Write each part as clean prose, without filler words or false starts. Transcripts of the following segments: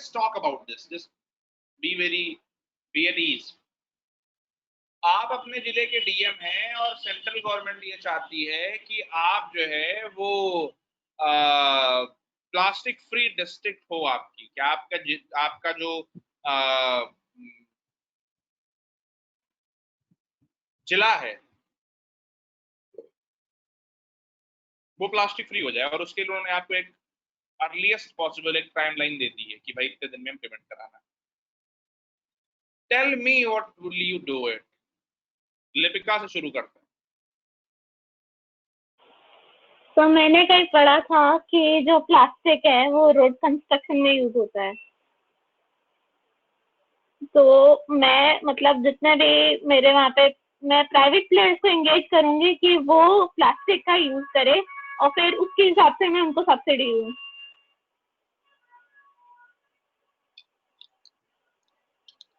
let's talk about this, just be at ease. आप अपने जिले के डीएम हैं और सेंट्रल गवर्नमेंट ये चाहती है कि आप जो है वो प्लास्टिक फ्री डिस्ट्रिक्ट हो आपकी, क्या आपका जो जिला है वो प्लास्टिक फ्री हो जाए, और उसके लिए उन्होंने आपको एक अर्लीस्ट पॉसिबल एक टाइमलाइन दे दी है कि भाई इतने दिन में इम्प्लीमेंट कराना। Tell me what will you do it. Lipika से शुरू करते हैं। तो मैंने कहीं पढ़ा था कि जो प्लास्टिक है वो रोड कंस्ट्रक्शन में यूज होता है, तो मैं मतलब जितने भी मेरे वहाँ पे, मैं प्राइवेट प्लेयर्स को एंगेज करूंगी कि वो प्लास्टिक का यूज करे और फिर उसके हिसाब से मैं उनको सब्सिडी दूँ।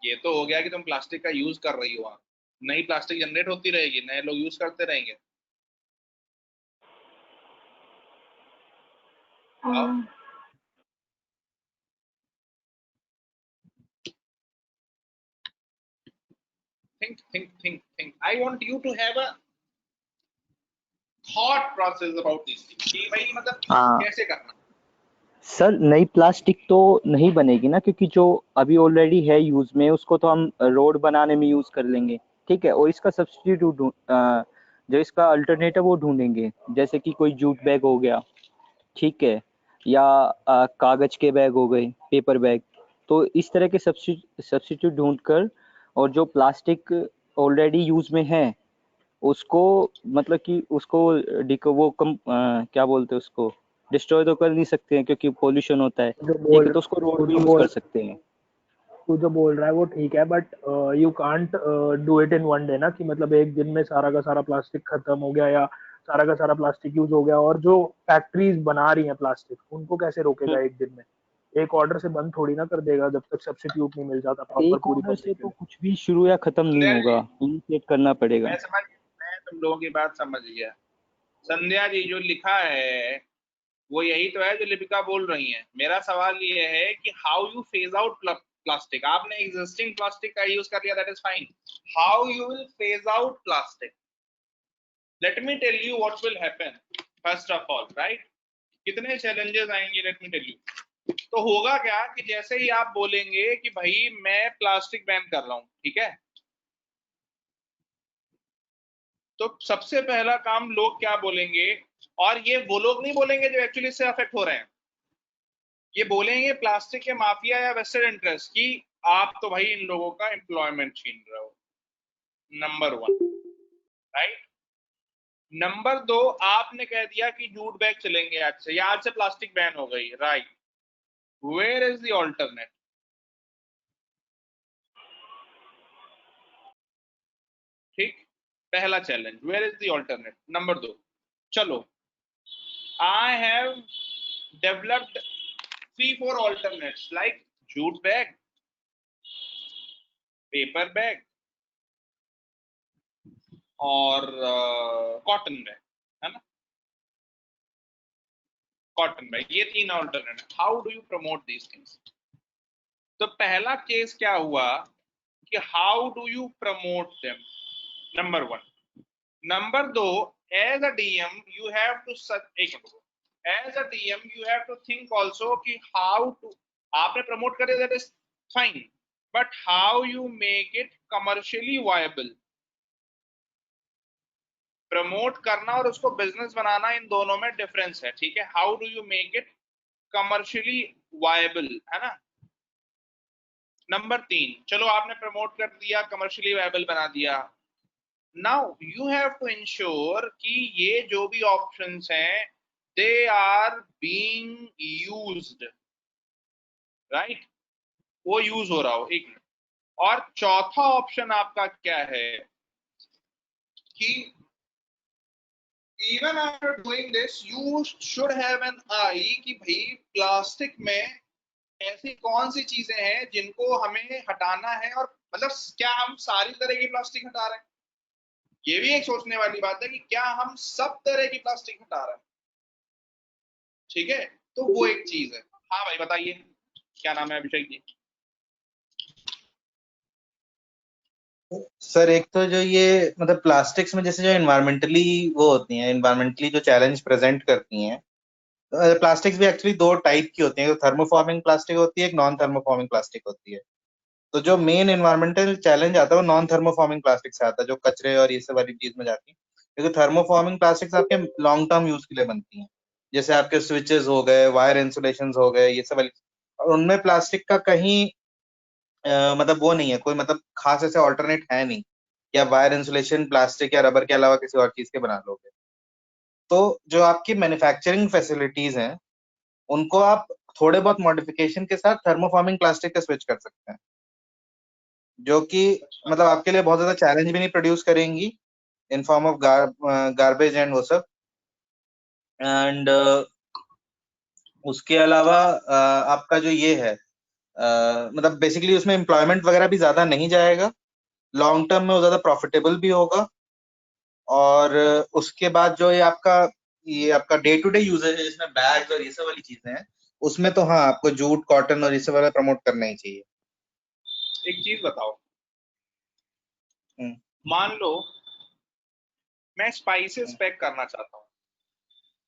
ये तो हो गया कि तुम प्लास्टिक का यूज कर रही हो, नई प्लास्टिक जनरेट होती रहेगी, नए लोग यूज करते रहेंगे। think I want you to have a thought process about this thing कि भाई मतलब कैसे करना। सर नई प्लास्टिक तो नहीं बनेगी ना, क्योंकि जो अभी ऑलरेडी है यूज में उसको तो हम रोड बनाने में यूज कर लेंगे, ठीक है। और इसका सब्स्टिट्यूट जो इसका अल्टरनेटिव वो ढूंढेंगे, जैसे कि कोई जूट बैग हो गया, ठीक है, या कागज के बैग हो गए, पेपर बैग। तो इस तरह के सब्स्टिट्यूट ढूंढकर, और जो प्लास्टिक ऑलरेडी यूज में है उसको मतलब कि उसको वो क्या बोलते हैं उसको, डिस्ट्रॉय तो कर नहीं सकते हैं क्योंकि पोल्यूशन होता है, ठीक है, तो उसको रोड में यूज कर सकते हैं। तू जो बोल रहा है वो ठीक है, but you can't do it in one day ना, कि मतलब एक दिन में सारा का सारा प्लास्टिक खत्म हो गया या सारा का सारा प्लास्टिक यूज हो गया। और जो फैक्ट्रीज बना रही हैं प्लास्टिक, उनको कैसे रोकेगा एक दिन में? एक ऑर्डर से बंद थोड़ी ना कर देगा जब तक सब्स्टिट्यूट नहीं मिल जाता प्रॉपर एक पूरी ऑर्डर से पब्लिक तो के कुछ भी शुरू या खत्म नहीं होगा, इनिशिएट करना पड़ेगा। मैं तुम लोगों की बात समझ गया। संध्या जी जो लिखा है वो यही तो है जो लिपिका बोल रही हैं। मेरा सवाल ये है कि how you phase out plastic. आपने एग्जिस्टिंग प्लास्टिक का यूज कर लिया, that is fine. How you will phase out plastic? Let me tell you what will happen. First of all, right, कितने चैलेंजेस आएंगे, लेट मी टेल यू। तो होगा क्या कि जैसे ही आप बोलेंगे कि भाई मैं प्लास्टिक बैन कर रहा हूं, ठीक है, तो सबसे पहला काम लोग क्या बोलेंगे, और ये वो लोग नहीं बोलेंगे जो एक्चुअली इससे अफेक्ट हो रहे हैं, ये बोलेंगे प्लास्टिक के माफिया या वेस्टेड इंटरेस्ट की आप तो भाई इन लोगों का एम्प्लॉयमेंट छीन रहे हो। Number one, right. नंबर दो, आपने कह दिया कि जूट बैग चलेंगे आज से, या आज से प्लास्टिक बैन हो गई, right. Where is the alternate? ठीक, पहला challenge, where is the alternate. Number दो, चलो I have developed 3-4 alternates like jute bag, paper bag और कॉटन बैग, है ना, कॉटन बैग, ये 3 alternate. How do you promote these things? तो पहला केस क्या हुआ कि how do you promote them, number one. Number दो, as a DM you have to as a DM you have to think also कि how to, आपने promote करे that is fine, but how you make it commercially viable. Promote करना और उसको business बनाना, इन दोनों में difference है, ठीक है। How do you make it commercially viable, है ना। नंबर 3, चलो आपने प्रमोट कर दिया, कमर्शियली वायबल बना दिया। Now you have to ensure कि ये जो भी ऑप्शंस हैं they are being used, right, वो यूज हो रहा हो। एक मिनट। और चौथा ऑप्शन आपका क्या है कि even after doing this you should have an eye कि भाई प्लास्टिक में ऐसी कौन सी चीजें हैं जिनको हमें हटाना है, और मतलब क्या हम सारी तरह की प्लास्टिक हटा रहे हैं? ये भी एक सोचने वाली बात है कि क्या हम सब तरह की प्लास्टिक हटा रहे हैं, ठीक है। तो वो एक चीज है। हाँ भाई बताइए। क्या नाम है अभिषेक जी? सर एक तो जो ये मतलब प्लास्टिक्स में जैसे जो एनवायरमेंटली वो होती हैं, एनवायरमेंटली जो चैलेंज प्रेजेंट करती हैं, प्लास्टिक्स भी एक्चुअली दो टाइप की होती हैं, एक थर्मोफॉर्मिंग प्लास्टिक होती है, एक नॉन थर्मोफॉर्मिंग प्लास्टिक होती है। तो जो मेन एनवायरमेंटल चैलेंज आता है वो नॉन थर्मोफॉर्मिंग प्लास्टिक से आता है, जो कचरे और ये सब वाली चीज में जाती है। क्योंकि थर्मोफॉर्मिंग प्लास्टिक्स आपके लॉन्ग टर्म यूज के लिए बनती हैं, जैसे आपके स्विचेस हो गए, वायर इंसुलेशन हो गए, ये सब वाली। और उनमें प्लास्टिक का कहीं मतलब वो नहीं है, कोई मतलब खास ऐसे ऑल्टरनेट है नहीं कि आप वायर इंसुलेशन प्लास्टिक या रबर के अलावा किसी और चीज के बना लोगे। तो जो आपकी मैन्युफैक्चरिंग फैसिलिटीज हैं, उनको आप थोड़े बहुत मॉडिफिकेशन के साथ थर्मोफॉर्मिंग प्लास्टिक पे स्विच कर सकते हैं, जो कि अच्छा मतलब आपके लिए बहुत ज्यादा चैलेंज भी नहीं प्रोड्यूस करेंगी in form of garbage and वो सब। एंड उसके अलावा आपका जो ये है मतलब बेसिकली उसमें एम्प्लॉयमेंट वगैरह भी ज्यादा नहीं जाएगा, लॉन्ग टर्म में वो ज्यादा प्रॉफिटेबल भी होगा। और उसके बाद जो ये आपका डे टू डे यूजेज है, जिसमें बैग्स और ये सब वाली चीजें हैं, उसमें तो हाँ आपको जूट कॉटन और ये सब वाला प्रमोट करना ही चाहिए। एक चीज बताओ, हम्म, मान लो मैं स्पाइसेस हम्म, पैक करना चाहता हूँ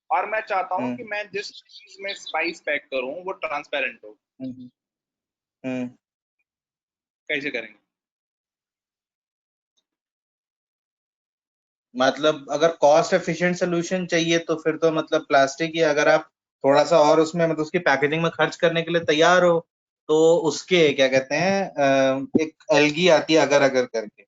और मैं चाहता हूँ हम्म, कि मैं जिस चीज में स्पाइस पैक करूँ वो ट्रांसपेरेंट हो, हम्म, हम्म। कैसे करेंगे? मतलब अगर कॉस्ट एफिशिएंट सोल्यूशन चाहिए तो फिर तो मतलब प्लास्टिक ही, अगर आप थोड़ा सा और उसमें मतलब उसकी पैकेजिंग में खर्च करने के लिए तैयार हो तो उसके क्या कहते हैं एक एल्गी आती है अगर अगर करके, हाँ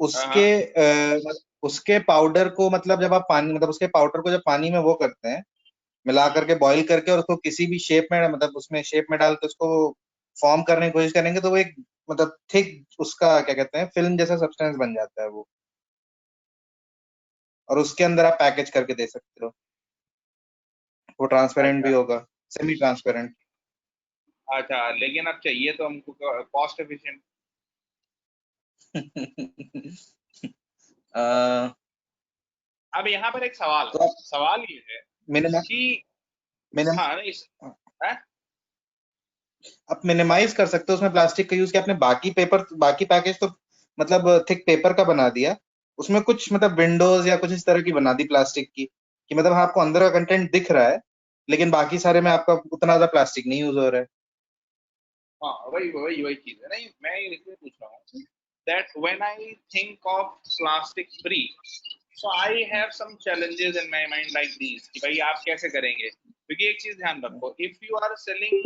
उसके हाँ उसके पाउडर को मतलब जब आप पानी मतलब उसके पाउडर को जब पानी में वो करते हैं, मिला करके बॉईल करके, और उसको किसी भी शेप में मतलब उसमें शेप में डाल के उसको फॉर्म करने की कोशिश करेंगे तो वो एक मतलब थिक उसका क्या कहते हैं फिल्म जैसा सब्सटेंस बन जाता है वो, और उसके अंदर आप पैकेज करके दे सकते हो, वो ट्रांसपेरेंट भी अच्छा होगा, सेमी ट्रांसपेरेंट। अच्छा, लेकिन अब चाहिए तो हमको कॉस्ट एफिशिएंट। अब यहाँ पर एक सवाल तो है, आप सवाल ये है मिनिमम कि मिनिमम हाँ है? आप मिनिमाइज कर सकते हो उसमें प्लास्टिक का यूज, कि आपने बाकी पैकेज तो मतलब थिक पेपर का बना दिया, उसमें कुछ मतलब विंडोज या कुछ इस तरह की बना दी प्लास्टिक की, कि मतलब हाँ, आपको अंदर का कंटेंट दिख रहा है लेकिन बाकी सारे में आपका उतना ज्यादा प्लास्टिक नहीं यूज हो रहा है। हाँ वही वही वही चीज है। नहीं, मैं इसलिए पूछ रहा हूँ that when I think of plastic free, so I have some challenges in my mind like these कि भाई आप कैसे करेंगे? क्योंकि एक चीज ध्यान रखो, if you are selling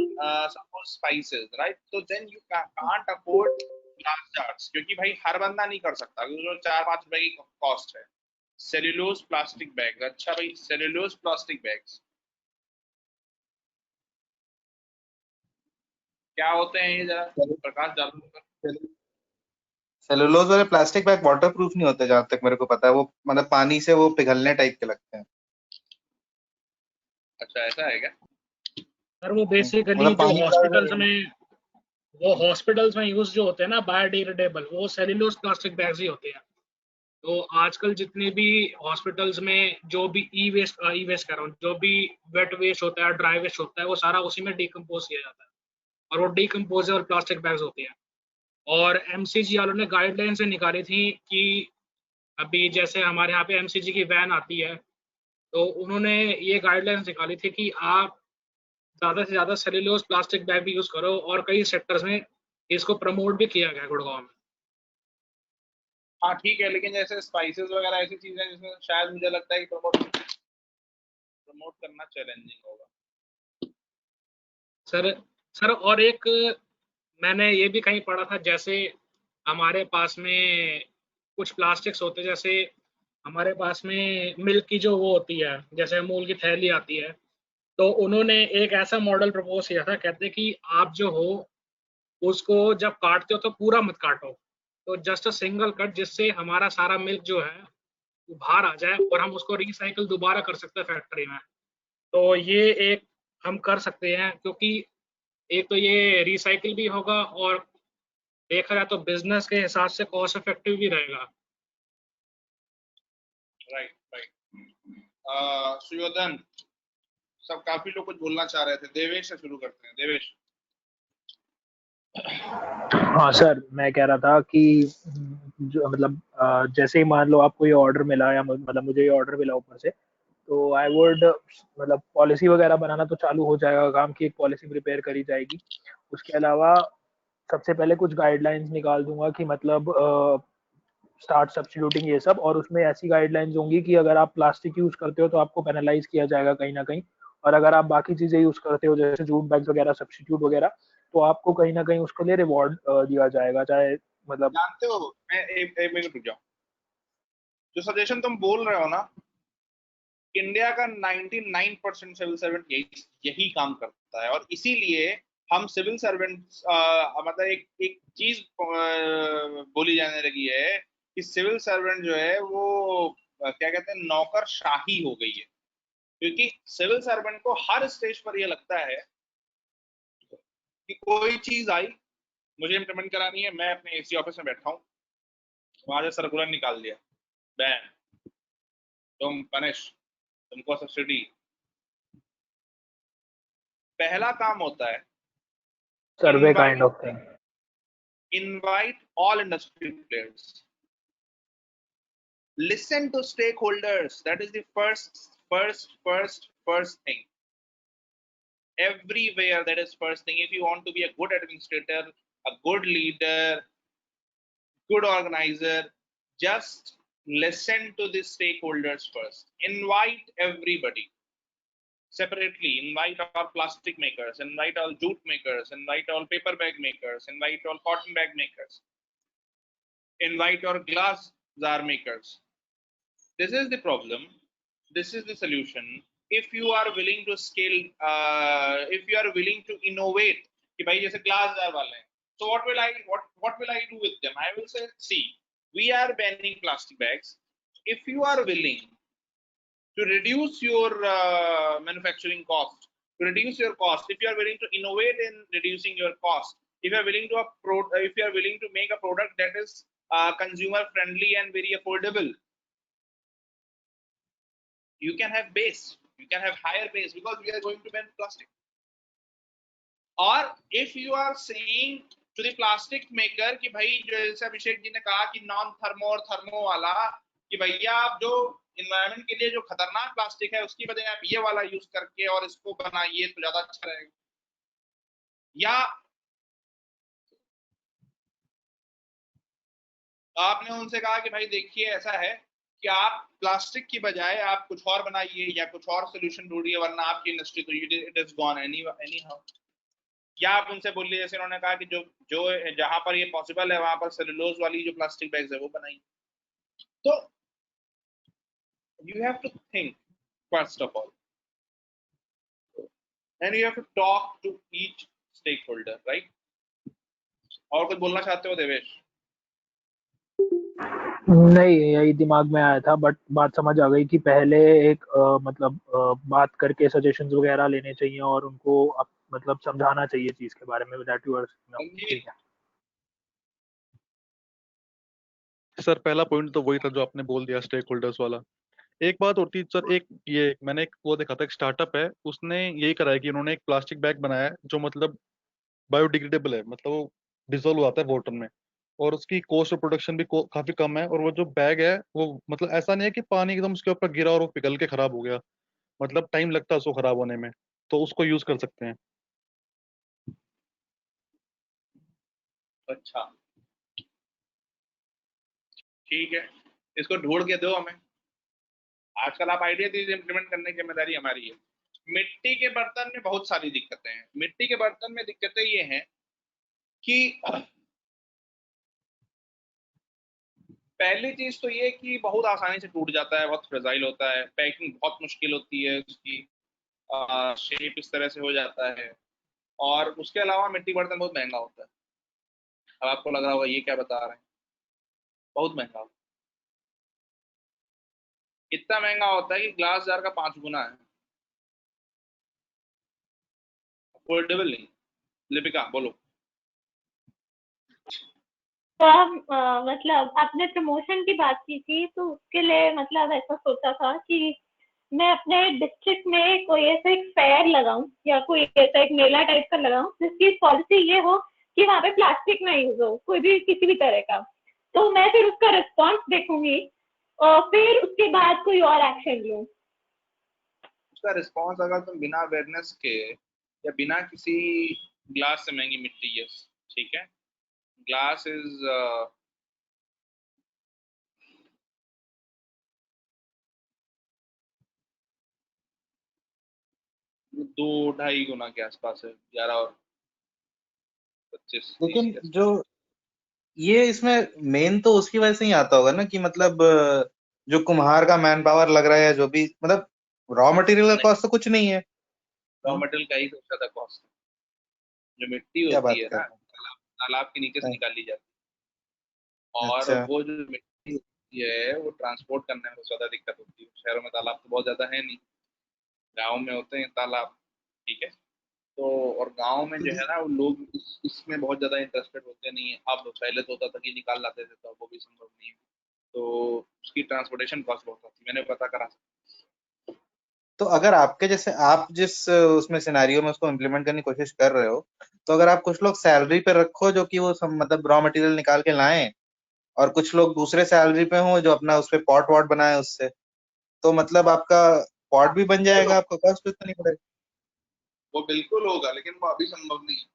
suppose spices, right, तो then you can't afford large jars, क्योंकि भाई हर बंदा नहीं कर सकता, क्योंकि जो 4-5 रुपए की कॉस्ट है। सेल्यूलोज प्लास्टिक बैग, अच्छा भाई सेल्यूलोज प्लास्टिक बैग्स क्या होते हैं ये जरा प्रकाश डालो। सेलुलोज वाले प्लास्टिक बैग वाटर प्रूफ नहीं होते जहां तक मेरे को पता है, वो मतलब पानी से वो पिघलने टाइप के लगते हैं। अच्छा ऐसा है क्या? सर वो बेसिकली मतलब जो पानी हॉस्पिटल्स में यूज जो होते हैं ना बायोडिग्रेडेबल, वो सेल्यूलोज प्लास्टिक बैग्स ही होते हैं। तो आजकल जितने भी हॉस्पिटल्स में जो भी ई वेस्ट कर रहा हूँ, जो भी वेट वेस्ट होता है, ड्राई वेस्ट होता है, वो सारा उसी में डिकम्पोज किया जाता है और वो डिकम्पोजेबल प्लास्टिक बैग्स होते हैं। और एमसीजी वालों ने गाइडलाइन से निकाली थी कि अभी जैसे हमारे यहाँ पे एमसीजी की वैन आती है, तो उन्होंने ये गाइडलाइंस निकाली थी कि आप ज़्यादा से ज़्यादा सेल्यूलोज प्लास्टिक बैग भी यूज़ करो, और कई सेक्टर्स में इसको प्रमोट भी किया गया है गुड़गांव में। हाँ ठीक है, लेकिन जैसे स्पाइसेस वगैरह ऐसी चीजें जिसमें शायद मुझे लगता है कि प्रमोट करना चैलेंजिंग होगा। सर सर और एक मैंने ये भी कहीं पढ़ा था, जैसे हमारे पास में कुछ प्लास्टिक्स होते हैं, जैसे हमारे पास में मिल्क की जो वो होती है, जैसे अमूल की थैली आती है, तो उन्होंने एक ऐसा मॉडल प्रपोज किया था, कहते कि आप जो हो उसको जब काटते हो तो पूरा मत काटो, तो जस्ट अ सिंगल कट, जिससे हमारा सारा मिल्क जो है वो बाहर आ जाए और हम उसको रिसाइकल दोबारा कर सकते हैं फैक्ट्री में। तो ये एक हम कर सकते हैं, क्योंकि एक तो ये रिसाइकिल भी होगा और देखा जाए तो बिजनेस के हिसाब से कॉस्ट इफेक्टिव भी रहेगा। Right right. सुयोधन, सब काफी लोग कुछ बोलना चाह रहे थे। देवेश से शुरू करते हैं। देवेश। हाँ सर, मैं कह रहा था कि जो मतलब जैसे ही मान लो आपको ये ऑर्डर मिला या मतलब मुझे ये ऑर्डर मिला ऊपर से, तो आई वुड मतलब पॉलिसी वगैरह बनाना तो चालू हो जाएगा काम की, एक पॉलिसी प्रिपेयर करी जाएगी। उसके अलावा सबसे पहले कुछ गाइडलाइंस निकाल दूंगा कि मतलब स्टार्ट सब्स्टिट्यूटिंग ये सब, और उसमें ऐसी गाइडलाइंस होंगी कि अगर आप प्लास्टिक यूज करते हो तो आपको पेनलाइज किया जाएगा कहीं ना कहीं, और अगर आप बाकी चीजें यूज करते हो जैसे जूट बैग्स वगैरह सब्स्टिट्यूट वगैरह, तो आपको कहीं ना कहीं उसके लिए रिवॉर्ड दिया जाएगा, चाहे मतलब। जानते हो, मैं एक मिनट रुक जाओ। जो सजेशन तुम बोल रहे हो ना, इंडिया का 99% सिविल सर्वेंट यही यही काम करता है, और इसीलिए हम सिविल सर्वेंट मतलब एक चीज बोली जाने लगी है कि सिविल सर्वेंट जो है वो क्या कहते हैं, नौकरशाही हो गई है। क्योंकि सिविल सर्वेंट को हर स्टेज पर यह लगता है कि कोई चीज आई, मुझे इम्प्लीमेंट करानी है, मैं अपने एसी ऑफिस में बैठा हूँ, वहां से सर्कुलर निकाल दिया, बैन, तुम पनिश, तुमको सब्सिडी। पहला काम होता है survey kind invite of thing. invite all industry players, listen to stakeholders. That is the first thing. Everywhere, that is first thing. If you want to be a good administrator, a good leader, good organizer, just listen to the stakeholders first. Invite everybody separately. Invite all plastic makers, invite all jute makers, invite all paper bag makers, invite all cotton bag makers, invite your glass jar makers. This is the problem. This is the solution. If you are willing to scale, if you are willing to innovate, कि भाई जैसे glass jar वाले हैं, so what will I do with them? I will say, see, we are banning plastic bags. If you are willing to reduce your manufacturing cost, to reduce your cost, if you are willing to innovate in reducing your cost, if you are willing to if you are willing to make a product that is consumer friendly and very affordable, you can have base, you can have higher base, because we are going to ban plastic. Or if you are saying to the plastic maker कि भाई जैसे अभिषेक जी ने कहा कि non thermo और thermo वाला, कि भैया आप जो इन्वायरमेंट के लिए जो खतरनाक प्लास्टिक है उसकी बजाय आप ये वाला यूज करके और इसको बनाइए तो ज्यादा अच्छा रहेगा। या आपने उनसे कहा कि भाई देखिए ऐसा है कि आप प्लास्टिक की बजाय आप कुछ और बनाइए या कुछ और सोल्यूशन ढूंढिए, वरना आपकी इंडस्ट्री तो it is gone any how. या आप उनसे बोलिए, जैसे उन्होंने कहा कि जो जो जहां पर ये पॉसिबल है वहां पर सेलुलोज वाली जो प्लास्टिक बैग्स है वो बनाइए। तो you have to think first of all, and you have to talk to each stakeholder, right? और कुछ बोलना चाहते हो देवेश? नहीं, यही दिमाग में आया था, बट बात समझ आ गई कि पहले एक मतलब बात करके सजेशंस वगैरह लेने चाहिए और उनको मतलब समझाना चाहिए चीज के बारे में, दैट यू आर। ठीक है सर, पहला पॉइंट तो वही था जो आपने बोल दिया, स्टेक होल्डर्स वाला। एक बात होती है सर, एक ये मैंने एक वो देखा था, एक स्टार्टअप है, उसने यही करा है कि उन्होंने एक प्लास्टिक बैग बनाया है जो मतलब बायोडिग्रेडेबल है, मतलब वो डिजोल्व हो जाता है वाटर में, और उसकी कॉस्ट ऑफ प्रोडक्शन भी काफी कम है। और वो जो बैग है वो मतलब ऐसा नहीं है कि पानी एकदम उसके ऊपर गिरा और वो पिघल के खराब हो गया, मतलब टाइम लगता है उसको खराब होने में, तो उसको यूज कर सकते हैं। अच्छा ठीक है, इसको ढूंढ के दो हमें। आजकल आप आइडिया दीजिए, इम्प्लीमेंट करने की जिम्मेदारी हमारी है। मिट्टी के बर्तन में बहुत सारी दिक्कतें हैं। मिट्टी के बर्तन में दिक्कतें ये हैं कि पहली चीज तो ये कि बहुत आसानी से टूट जाता है, बहुत फ्रेजाइल होता है, पैकिंग बहुत मुश्किल होती है उसकी, शेप इस तरह से हो जाता है। और उसके अलावा मिट्टी बर्तन बहुत महंगा होता है। अब आपको लग रहा होगा ये क्या बता रहे हैं, बहुत महंगा होता है। इतना महंगा होता है कि ग्लास जार का 5 गुना है। अफोर्डेबल नहीं। लिपिका बोलो। तो आप मतलब आपने प्रमोशन की बात की थी, तो उसके लिए मतलब ऐसा सोचा था कि मैं अपने डिस्ट्रिक्ट में कोई ऐसा एक फेयर लगाऊं या कोई ऐसा एक मेला टाइप का लगाऊं जिसकी पॉलिसी ये हो कि वहां पे प्लास्टिक ना यूज हो, कोई भी किसी भी तरह का। तो मैं फिर उसका रिस्पॉन्स देखूंगी और फिर उसके बाद कोई और एक्शन लूं। उसका रिस्पॉन्स अगर तुम बिना अवेयरनेस के या बिना किसी ग्लास से महंगी मिट्टी, यस ठीक है, ग्लास इज 2-2.5 गुना के आसपास है, 11 और 25 लेकिन के जो आसपास। ये इसमें मेन तो उसकी वजह से ही आता होगा ना कि मतलब जो कुम्हार का मैन पावर लग रहा है, जो भी मतलब रॉ मटेरियल का नहीं, कॉस्ट तो कुछ नहीं है। रॉ मटेरियल का ही सबसे ज्यादा कॉस्ट है। जो मिट्टी क्या होती बात है कर ना, रहे तालाब के नीचे से हैं? निकाली जाती है, और अच्छा। वो जो मिट्टी होती है वो ट्रांसपोर्ट करने में बहुत ज्यादा दिक्कत होती है। शहरों में तालाब तो बहुत ज्यादा है नहीं, गाँव में होते हैं तालाब, ठीक है। तो और गांव में जो है ना, वो लोग इसमें बहुत ज्यादा इंटरेस्टेड होते नहीं है। अब पहले तो होता था कि निकाल लाते थे, तो अब वो भी संभव नहीं है। तो उसकी ट्रांसपोर्टेशन कॉस्ट बहुत होती है, मैंने पता करा। तो अगर आपके जैसे आप जिस उसमें सिनेरियो में उसको इम्प्लीमेंट करने की कोशिश कर रहे हो, तो अगर आप कुछ लोग सैलरी पे रखो जो कि वो मतलब रॉ मटेरियल निकाल के लाएं, और कुछ लोग दूसरे सैलरी पे हो जो अपना उस पे पॉट वॉट बनाए उससे, तो मतलब आपका पॉट भी बन बिल्कुल जाएगा, होगा, आपको कॉस्ट भी उतना नहीं पड़ेगा। वो बिल्कुल होगा, लेकिन वो अभी संभव नहीं है।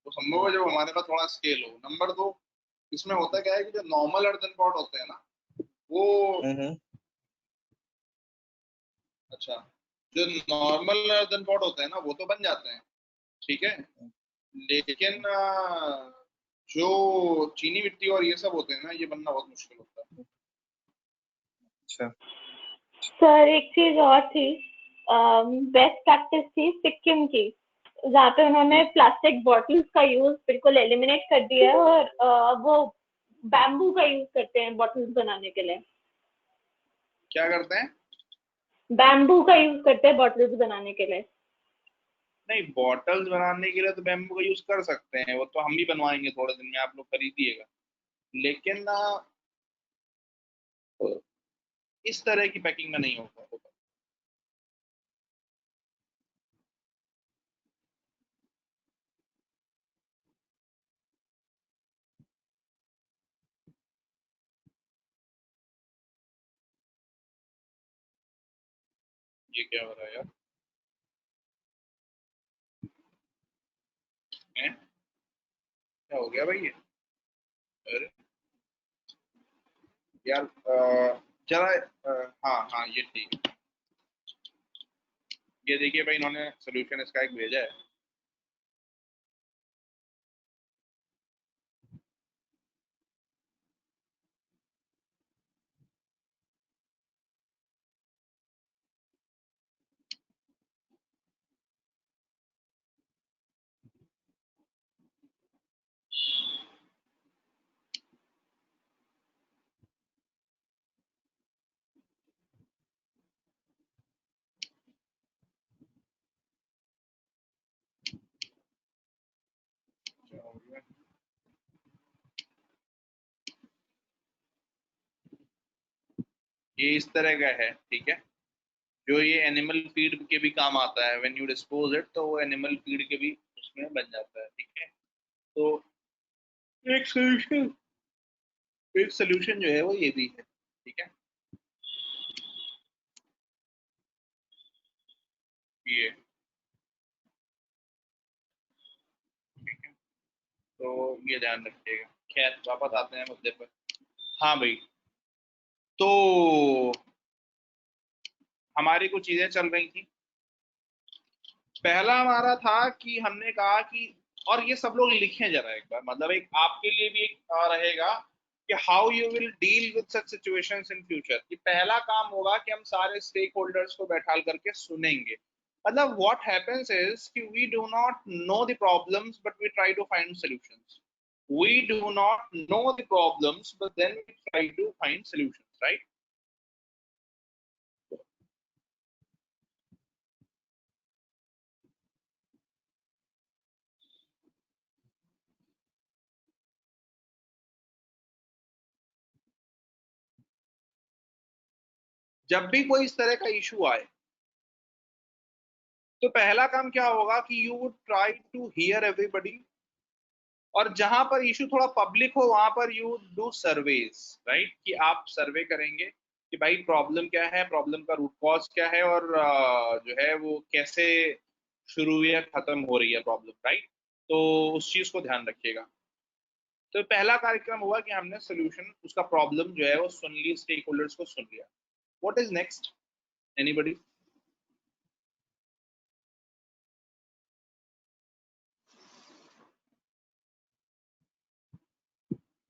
वो संभव है जब हमारे पास थोड़ा स्केल हो। नंबर दो, इसमें होता क्या है कि जो नॉर्मल अर्दन पॉट होते हैं ना, वो, हम्म। अच्छा, जो नॉर्मल अर्दन पॉट होते हैं ना वो तो बन जाते हैं, ठीक है। लेकिन जो चीनी मिट्टी और ये सब होते हैं ना, ये बनना बहुत मुश्किल होता है। अच्छा। सर एक चीज और थी, बेस्ट प्रैक्टिस थी सिक्किम की, जहाँ पे उन्होंने प्लास्टिक बॉटल्स का यूज बिल्कुल एलिमिनेट कर दिया है और वो बैम्बू का यूज करते हैं बॉटल्स बनाने के लिए। क्या करते हैं? बैम्बू का यूज करते हैं बॉटल्स बनाने के लिए। नहीं, बॉटल्स बनाने के लिए तो बैम्बू का यूज कर सकते हैं, वो तो हम भी बनवाएंगे थोड़े दिन में, आप लोग खरीदिएगा। लेकिन इस तरह की पैकिंग में नहीं होगा। ये क्या हो रहा है यार? हैं? क्या हो गया भाई ये? अरे यार, जरा हाँ हाँ, ये ठीक है। ये देखिए भाई, इन्होंने सोल्यूशन इसका एक भेजा है। क्या हो गया? ये इस तरह का है, ठीक है। जो ये एनिमल फीड के भी काम आता है, व्हेन यू डिस्पोज इट, तो वो एनिमल फीड के भी उसमें बन जाता है, ठीक है। तो एक सोल्यूशन, एक सोल्यूशन जो है वो ये भी है, ठीक है। ये, ठीक है, तो ये ध्यान रखिएगा। खैर, वापस आते हैं मुद्दे पर। हाँ भाई, तो हमारी कुछ चीजें चल रही थी। पहला हमारा था कि हमने कहा कि, और ये सब लोग लिखें जरा एक बार, मतलब एक आपके लिए भी एक रहेगा कि how you will deal with such situations in future. कि पहला काम होगा कि हम सारे स्टेक होल्डर्स को बैठा करके सुनेंगे। मतलब व्हाट हैपेंस इज कि we do not know the problems but we try to find solutions. we do not know the problems but then we try to find solutions, right? जब भी कोई इस तरह का इशू आए तो पहला काम क्या होगा कि you would try to hear everybody, और जहां पर इशू थोड़ा पब्लिक हो वहां पर यू डू सर्वेज, राइट, कि आप सर्वे करेंगे कि भाई प्रॉब्लम क्या है, प्रॉब्लम का रूट कॉज क्या है, और जो है वो कैसे शुरू या खत्म हो रही है प्रॉब्लम, राइट। तो उस चीज को ध्यान रखिएगा। तो पहला कार्यक्रम हुआ कि हमने सोल्यूशन, उसका प्रॉब्लम जो है वो सुन ली, स्टेक होल्डर्स को सुन लिया। What is next, anybody?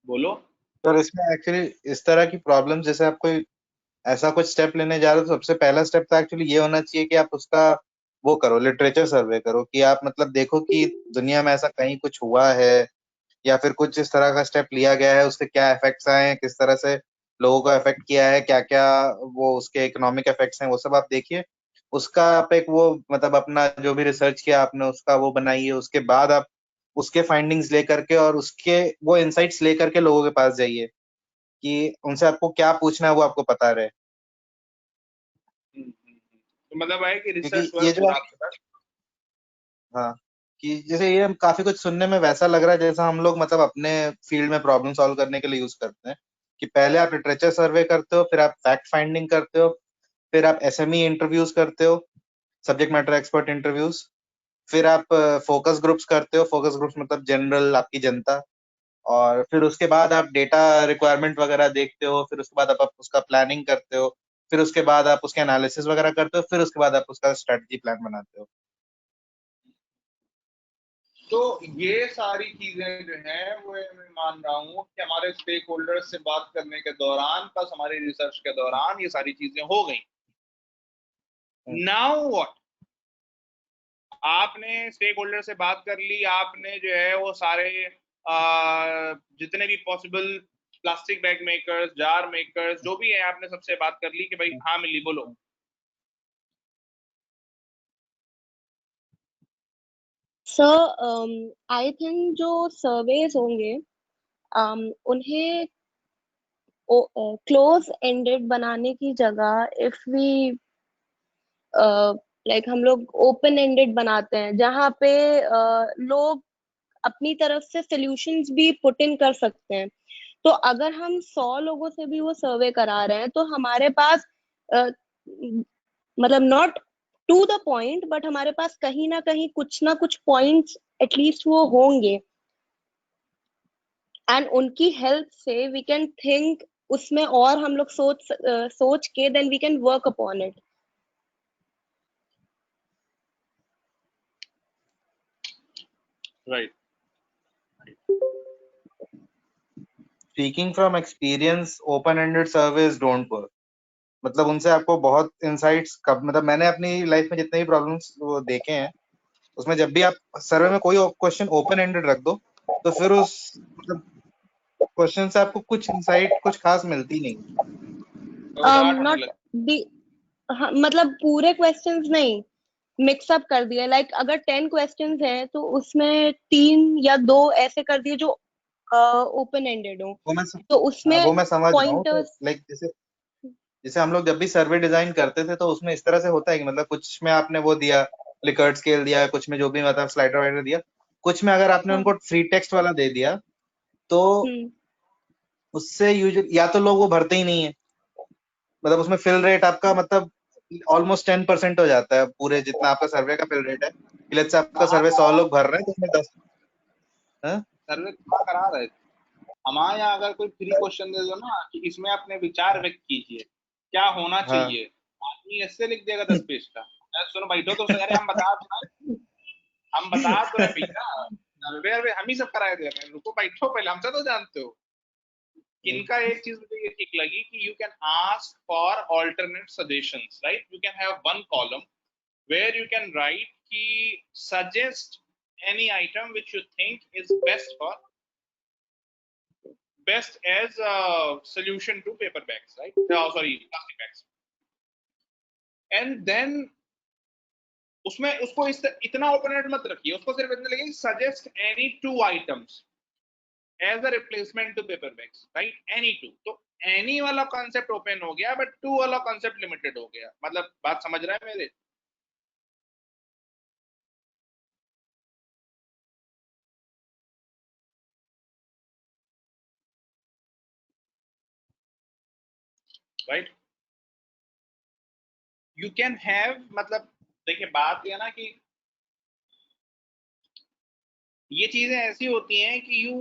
बोलो। तो इसमें एक्चुअली इस तरह की प्रॉब्लम, जैसे आप कोई ऐसा कुछ स्टेप लेने जा रहे हो तो सबसे पहला स्टेप तो एक्चुअली ये होना चाहिए कि आप उसका वो करो, लिटरेचर सर्वे करो, कि आप मतलब देखो कि दुनिया में ऐसा कहीं कुछ हुआ है या फिर कुछ इस तरह का स्टेप लिया गया है, उसके क्या इफेक्ट्स आए हैं, किस तरह से लोगों को इफेक्ट किया है, क्या क्या वो उसके इकोनॉमिक इफेक्ट्स हैं, वो सब आप देखिए। उसका आप एक वो मतलब अपना जो भी रिसर्च किया आपने उसका वो बनाइए। उसके बाद आप उसके फाइंडिंग्स लेकर के और उसके वो इनसाइट्स लेकर के लोगों के पास जाइए कि उनसे आपको क्या पूछना है वो आपको पता रहे। तो मतलब है कि क्योंकि रिसर्च ये वर्क जो होना आपके पास। हाँ, कि जैसे ये काफी कुछ सुनने में वैसा लग रहा है जैसा हम लोग मतलब अपने फील्ड में प्रॉब्लम सॉल्व करने के लिए यूज करते हैं, कि पहले आप लिटरेचर सर्वे करते हो, फिर आप फैक्ट फाइंडिंग करते हो, फिर आप एसएमई इंटरव्यूज करते हो, सब्जेक्ट मैटर एक्सपर्ट इंटरव्यूज, फिर आप फोकस ग्रुप्स करते हो, फोकस ग्रुप्स मतलब जनरल आपकी जनता, और फिर उसके बाद आप डेटा रिक्वायरमेंट वगैरह देखते हो, फिर उसके बाद आप उसका प्लानिंग करते हो, फिर उसके बाद आप उसके एनालिसिस वगैरह करते हो, फिर उसके बाद आप उसका स्ट्रेटजी प्लान बनाते हो। तो ये सारी चीजें जो हैं वो मैं मान रहा हूँ कि हमारे स्टेक होल्डर्स से बात करने के दौरान प्लस हमारी रिसर्च के दौरान ये सारी चीजें हो गई। नाउ व्हाट, आपने स्टेक होल्डर से बात कर ली, आपने जो है वो सारे जितने भी possible plastic bag makers, jar makers, जो भी है, आपने सबसे बात कर ली कि भाई हाँ मिली बोलो। सर आई थिंक जो सर्वेज होंगे उन्हें क्लोज एंडेड बनाने की जगह इफ वी लाइक हम लोग ओपन एंडेड बनाते हैं जहाँ पे लोग अपनी तरफ से सॉल्यूशंस भी पुट इन कर सकते हैं। तो अगर हम 100 लोगों से भी वो सर्वे करा रहे हैं तो हमारे पास अ, मतलब not to the point but हमारे पास कहीं ना कुछ पॉइंट्स एटलीस्ट वो होंगे एंड उनकी हेल्प से वी कैन थिंक उसमें और हम लोग सोच के then we can work upon it. Right. Speaking from experience, open ended surveys don't work. मतलब उनसे आपको बहुत इंसाइट्स कब मतलब मैंने अपनी लाइफ में जितने भी प्रॉब्लम्स वो देखे हैं उसमें जब भी आप सर्वे में कोई क्वेश्चन ओपन एंडेड रख दो तो फिर उस मतलब क्वेश्चन से आपको कुछ इंसाइट कुछ खास मिलती नहीं। घबराहट होने नॉट लगती। दी मतलब पूरे क्वेश्चंस नहीं, मिक्सअप कर दिया। लाइक अगर 10 क्वेश्चंस हैं तो उसमें 3 या 2 ऐसे कर दिए जो ओपन एंडेड हो, वो मैं तो उसमें वो मैं समझ रहा हूँ। तो पॉइंटर्स। लाइक जैसे जैसे हम लोग जब भी सर्वे डिजाइन करते थे तो उसमें इस तरह से होता है कि मतलब कुछ में आपने वो दिया, लिकर्ट स्केल दिया, कुछ में जो भी मतलब स्लाइडर वाइडर दिया, कुछ में अगर आपने हाँ। उनको फ्री टेक्स्ट वाला दे दिया तो हम्म। उससे यूजुअली या तो लोग वो भरते ही नहीं है, मतलब उसमें फिल रेट आपका मतलब ऑलमोस्ट 10% हो जाता है पूरे जितना आपका सर्वे का फिल रेट है। लेट्स से आपका कहाँ सर्वे 100 करा लोग भर रहे हैं तो उसमें 10। हाँ? सर्वे कहाँ करा रहे थे? हमारे यहाँ अगर कोई फ्री क्वेश्चन दे दो ना कि इसमें अपने विचार व्यक्त कीजिए, क्या होना हाँ। चाहिए, आदमी ऐसे लिख देगा 10 पेज का। अरे सुनो बैठो तो सही, अरे हम बता तो रहे भैया, सर्वे वर्वे हम ही सब कराए दे रहे हैं, रुको बैठो पहले, हमसे तो जानते हो। इनका एक चीज मुझे ये ठीक लगी कि you can ask for alternate suggestions, right. You can have one column where you can write कि suggest any item which you think is best as a solution to paper bags, right? Sorry, plastic bags. And then उसमें उसको इतना open and मत रखिए, उसको सिर्फ इतना लगे suggest any 2 items as a replacement to paper bags, right? Any 2। तो एनी वाला कॉन्सेप्ट ओपन हो गया, बट टू वाला कॉन्सेप्ट लिमिटेड हो गया। मतलब बात समझ रहा है मेरे? राइट, यू कैन हैव, मतलब देखिए बात यह ना कि ये चीजें ऐसी होती हैं कि यू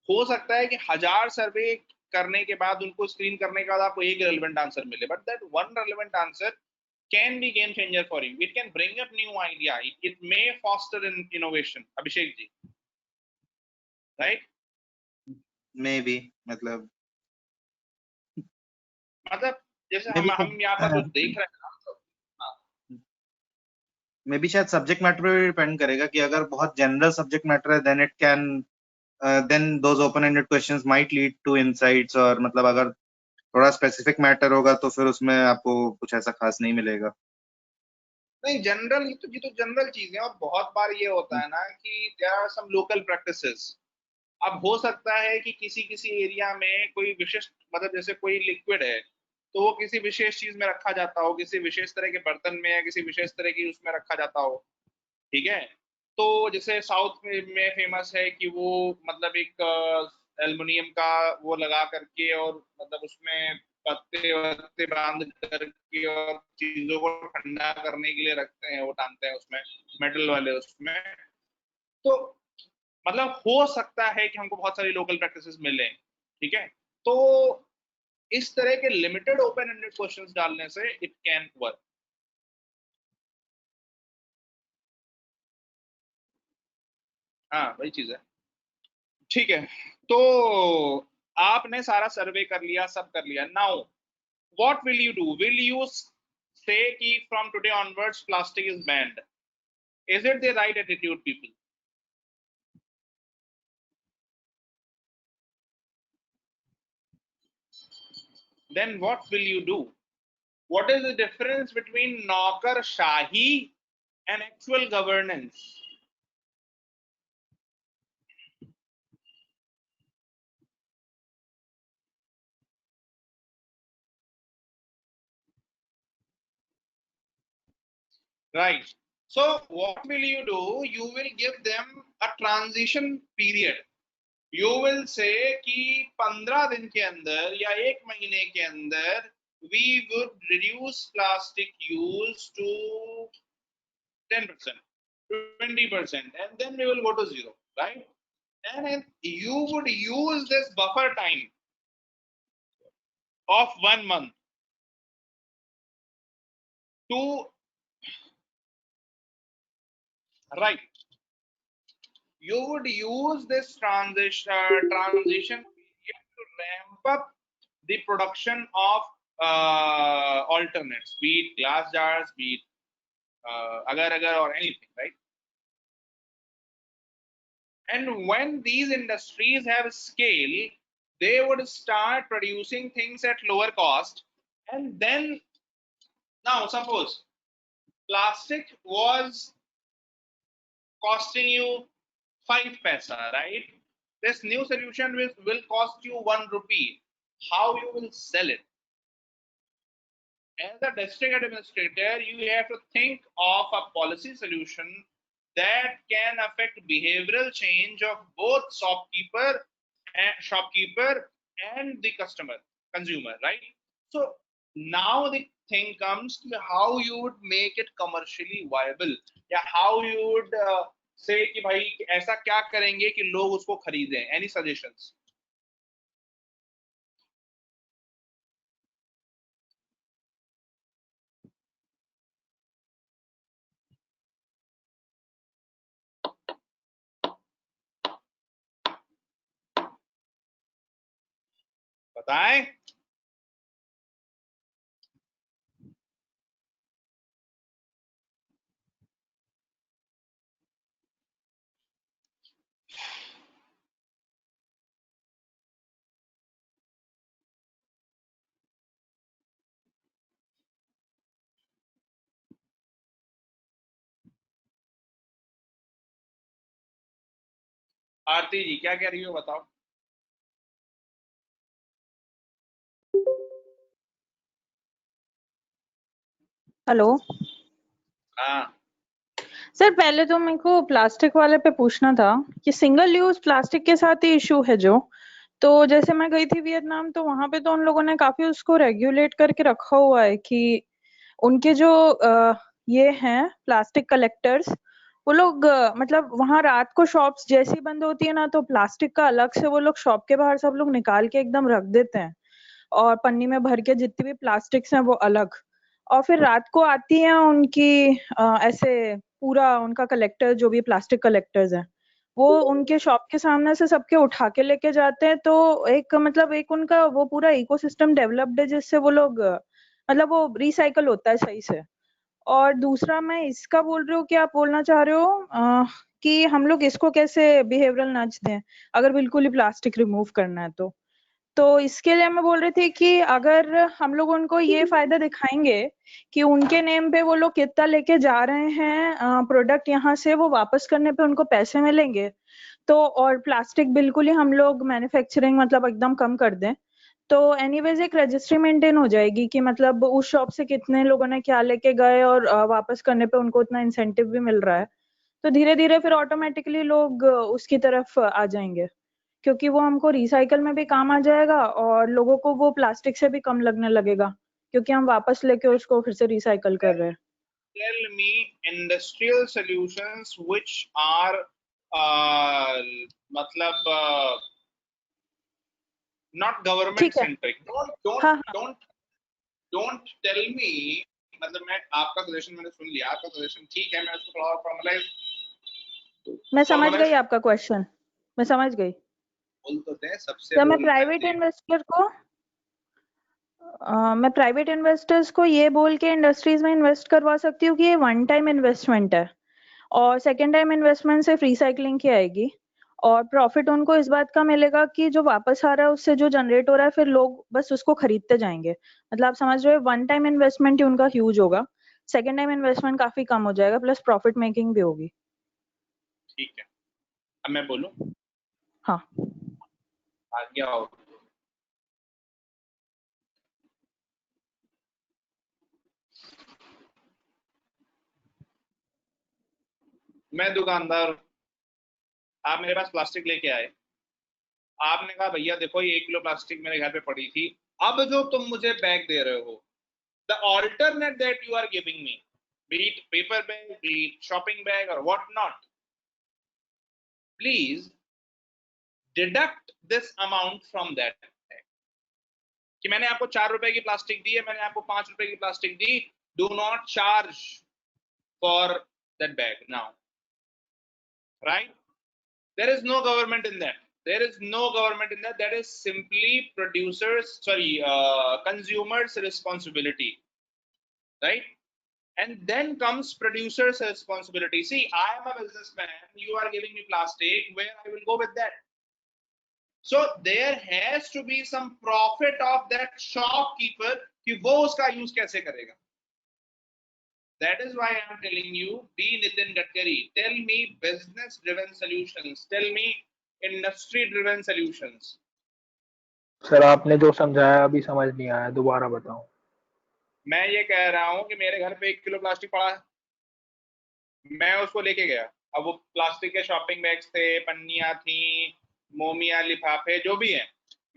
हो सकता है कि 1000 सर्वे करने के बाद, उनको स्क्रीन करने के बाद आपको एक रेलेवेंट आंसर मिले, but that one relevant answer can be game changer for you. It can bring up new idea. It may foster in innovation. Abhishek ji, right? May be, मतलब मतलब जैसे मे बी हम यहाँ पर जो देख रहे हैं ना, तो हाँ, मे बी शायद सब्जेक्ट मैटर पे डिपेंड करेगा कि अगर बहुत जनरल सब्जेक्ट मैटर है then it can then those open ended questions might lead to insights, और मतलब अगर थोड़ा स्पेसिफिक मैटर होगा तो फिर उसमें आपको कुछ ऐसा खास नहीं मिलेगा। नहीं जनरल, ये तो जनरल चीज है। और बहुत बार ये होता है ना कि there are some local practices. अब हो सकता है कि किसी किसी एरिया में कोई विशिष्ट, मतलब जैसे कोई लिक्विड है तो वो किसी विशेष चीज में रखा जाता हो, किसी विशेष तरह के बर्तन में या किसी विशेष तरह की उसमें रखा जाता हो, ठीक है। तो जैसे साउथ में फेमस है कि वो मतलब एक एल्युमिनियम का वो लगा करके, और मतलब उसमें पत्ते वत्ते बांध करके और चीजों को ठंडा करने के लिए रखते हैं, वो टांगते हैं उसमें, मेटल वाले उसमें। तो मतलब हो सकता है कि हमको बहुत सारी लोकल प्रैक्टिसेस मिले, ठीक है। तो इस तरह के लिमिटेड ओपन एंडेड क्वेश्चंस डालने से इट कैन वर्क। हाँ वही चीज है, ठीक है। तो आपने सारा सर्वे कर लिया, सब कर लिया। Now what will you do? Will you say कि from today onwards plastic is banned? Is it the right attitude, people? Then what will you do? What is the difference between Naukar Shahi and actual governance? Right. So what will you do? You will give them a transition period. You will say कि 15 दिन के अंदर या 1 महीने के अंदर we would reduce plastic use to 10%, 20%, and then we will go to zero, right? And you would use this buffer time of 1 month to, right, you would use this transition period to ramp up the production of alternates, be it glass jars, be it agar or anything, right? And when these industries have scale, they would start producing things at lower cost. And then, now suppose plastic was costing you 5 paisa, right? This new solution will cost you 1 rupee. How you will sell it? As a district administrator, you have to think of a policy solution that can affect behavioral change of both shopkeeper and the consumer, right? So now the thing comes to how you would make it commercially viable, या how you would say कि भाई ऐसा क्या करेंगे कि लोग उसको खरीदें। Any suggestions? बताएं। आरती जी क्या कह रही हो, बताओ। हेलो हाँ सर, पहले तो मेरे को प्लास्टिक वाले पे पूछना था कि सिंगल यूज प्लास्टिक के साथ ही इशू है जो, तो जैसे मैं गई थी वियतनाम, तो वहां पे तो उन लोगों ने काफी उसको रेगुलेट करके रखा हुआ है कि उनके जो ये हैं प्लास्टिक कलेक्टर्स, वो लोग मतलब वहां रात को शॉप्स जैसी बंद होती है ना, तो प्लास्टिक का अलग से वो लोग शॉप के बाहर सब लोग निकाल के एकदम रख देते हैं, और पन्नी में भर के जितनी भी प्लास्टिक्स हैं वो अलग। और फिर रात को आती है उनकी ऐसे पूरा उनका कलेक्टर, जो भी प्लास्टिक कलेक्टर्स हैं, वो उनके शॉप के सामने से सबके उठा के लेके जाते हैं। तो एक मतलब एक उनका वो पूरा इकोसिस्टम डेवलप्ड है, जिससे वो लोग मतलब वो रिसाइकल होता है सही से। और दूसरा मैं इसका बोल रही हूँ कि आप बोलना चाह रहे हो कि हम लोग इसको कैसे बिहेवियरल नच दें अगर बिल्कुल ही प्लास्टिक रिमूव करना है तो इसके लिए मैं बोल रही थी कि अगर हम लोग उनको ये फायदा दिखाएंगे कि उनके नेम पे वो लोग कितना लेके जा रहे हैं प्रोडक्ट यहाँ से, वो वापस करने पे उनको पैसे मिलेंगे, तो और प्लास्टिक बिल्कुल ही हम लोग मैन्युफैक्चरिंग मतलब एकदम कम कर दें, तो एनीवेज एक रजिस्ट्री मेंटेन हो जाएगी कि मतलब उस शॉप से कितने लोगों ने क्या लेके गए, और वापस करने पे उनको उतना इंसेंटिव भी मिल रहा है। तो धीरे धीरे फिर ऑटोमेटिकली लोग उसकी तरफ आ जाएंगे, क्योंकि वो हमको रिसाइकल में भी काम आ जाएगा और लोगों को वो प्लास्टिक से भी कम लगने लगेगा, क्योंकि हम वापस लेके उसको फिर से रिसाइकल कर रहे हैं। tell me industrial solutions which are मतलब not government ठीक है। centric. हाँ हाँ, Don't tell me, मतलब मैं आपका सजेशन मैंने सुन लिया, आपका सजेशन ठीक है, मैं उसको थोड़ा और मैं समझ गई फॉर्मलाइज आपका क्वेश्चन, मैं समझ गई। बोल तो दें, सबसे तो बोल करके मैं प्राइवेट इन्वेस्टर्स को ये बोल के इंडस्ट्रीज में इन्वेस्ट करवा सकती हूँ कि ये वन टाइम इन्वेस्टमेंट है, और सेकेंड टाइम इन्वेस्टमेंट सिर्फ रिसाइकलिंग की आएगी, और प्रॉफिट उनको इस बात का मिलेगा कि जो वापस आ रहा है उससे जो जनरेट हो रहा है फिर लोग बस उसको खरीदते जाएंगे। मतलब आप समझ रहे हो, वन टाइम इन्वेस्टमेंट ही उनका ह्यूज होगा, सेकेंड टाइम इन्वेस्टमेंट काफी कम हो जाएगा, प्लस प्रॉफिट मेकिंग भी होगी। ठीक है। अब मैं बोलूं, हाँ आगे आओ। मैं दुकानदार हूं, आप मेरे पास प्लास्टिक लेके आए, आपने कहा भैया देखो ये 1 किलो प्लास्टिक मेरे घर पे पड़ी थी, अब जो तुम मुझे बैग दे रहे हो, the alternate that you are giving me, be it paper bag, be it shopping bag or what not, please deduct this amount from that. कि मैंने आपको 4 रुपए की प्लास्टिक दी है, मैंने आपको 5 रुपए की plastic the, do not charge for that bag now, right? There is no government in that. There is no government in that. That is simply consumers' responsibility, right? And then comes producers' responsibility. See, I am a businessman. You are giving me plastic. Where I will go with that? So there has to be some profit of that shopkeeper कि वो उसका use कैसे करेगा. That is why I am telling you, be Nitin Gadkari. Tell me business-driven solutions. Tell me industry-driven solutions. Sir आपने जो समझाया अभी समझ नहीं आया, दोबारा बताओ। मैं ये कह रहा हूँ कि मेरे घर पे 1 किलो प्लास्टिक पड़ा है, मैं उसको लेके गया, अब वो प्लास्टिक के शॉपिंग बैग्स थे, पन्नियां थी, मोमिया, लिफाफे जो भी हैं,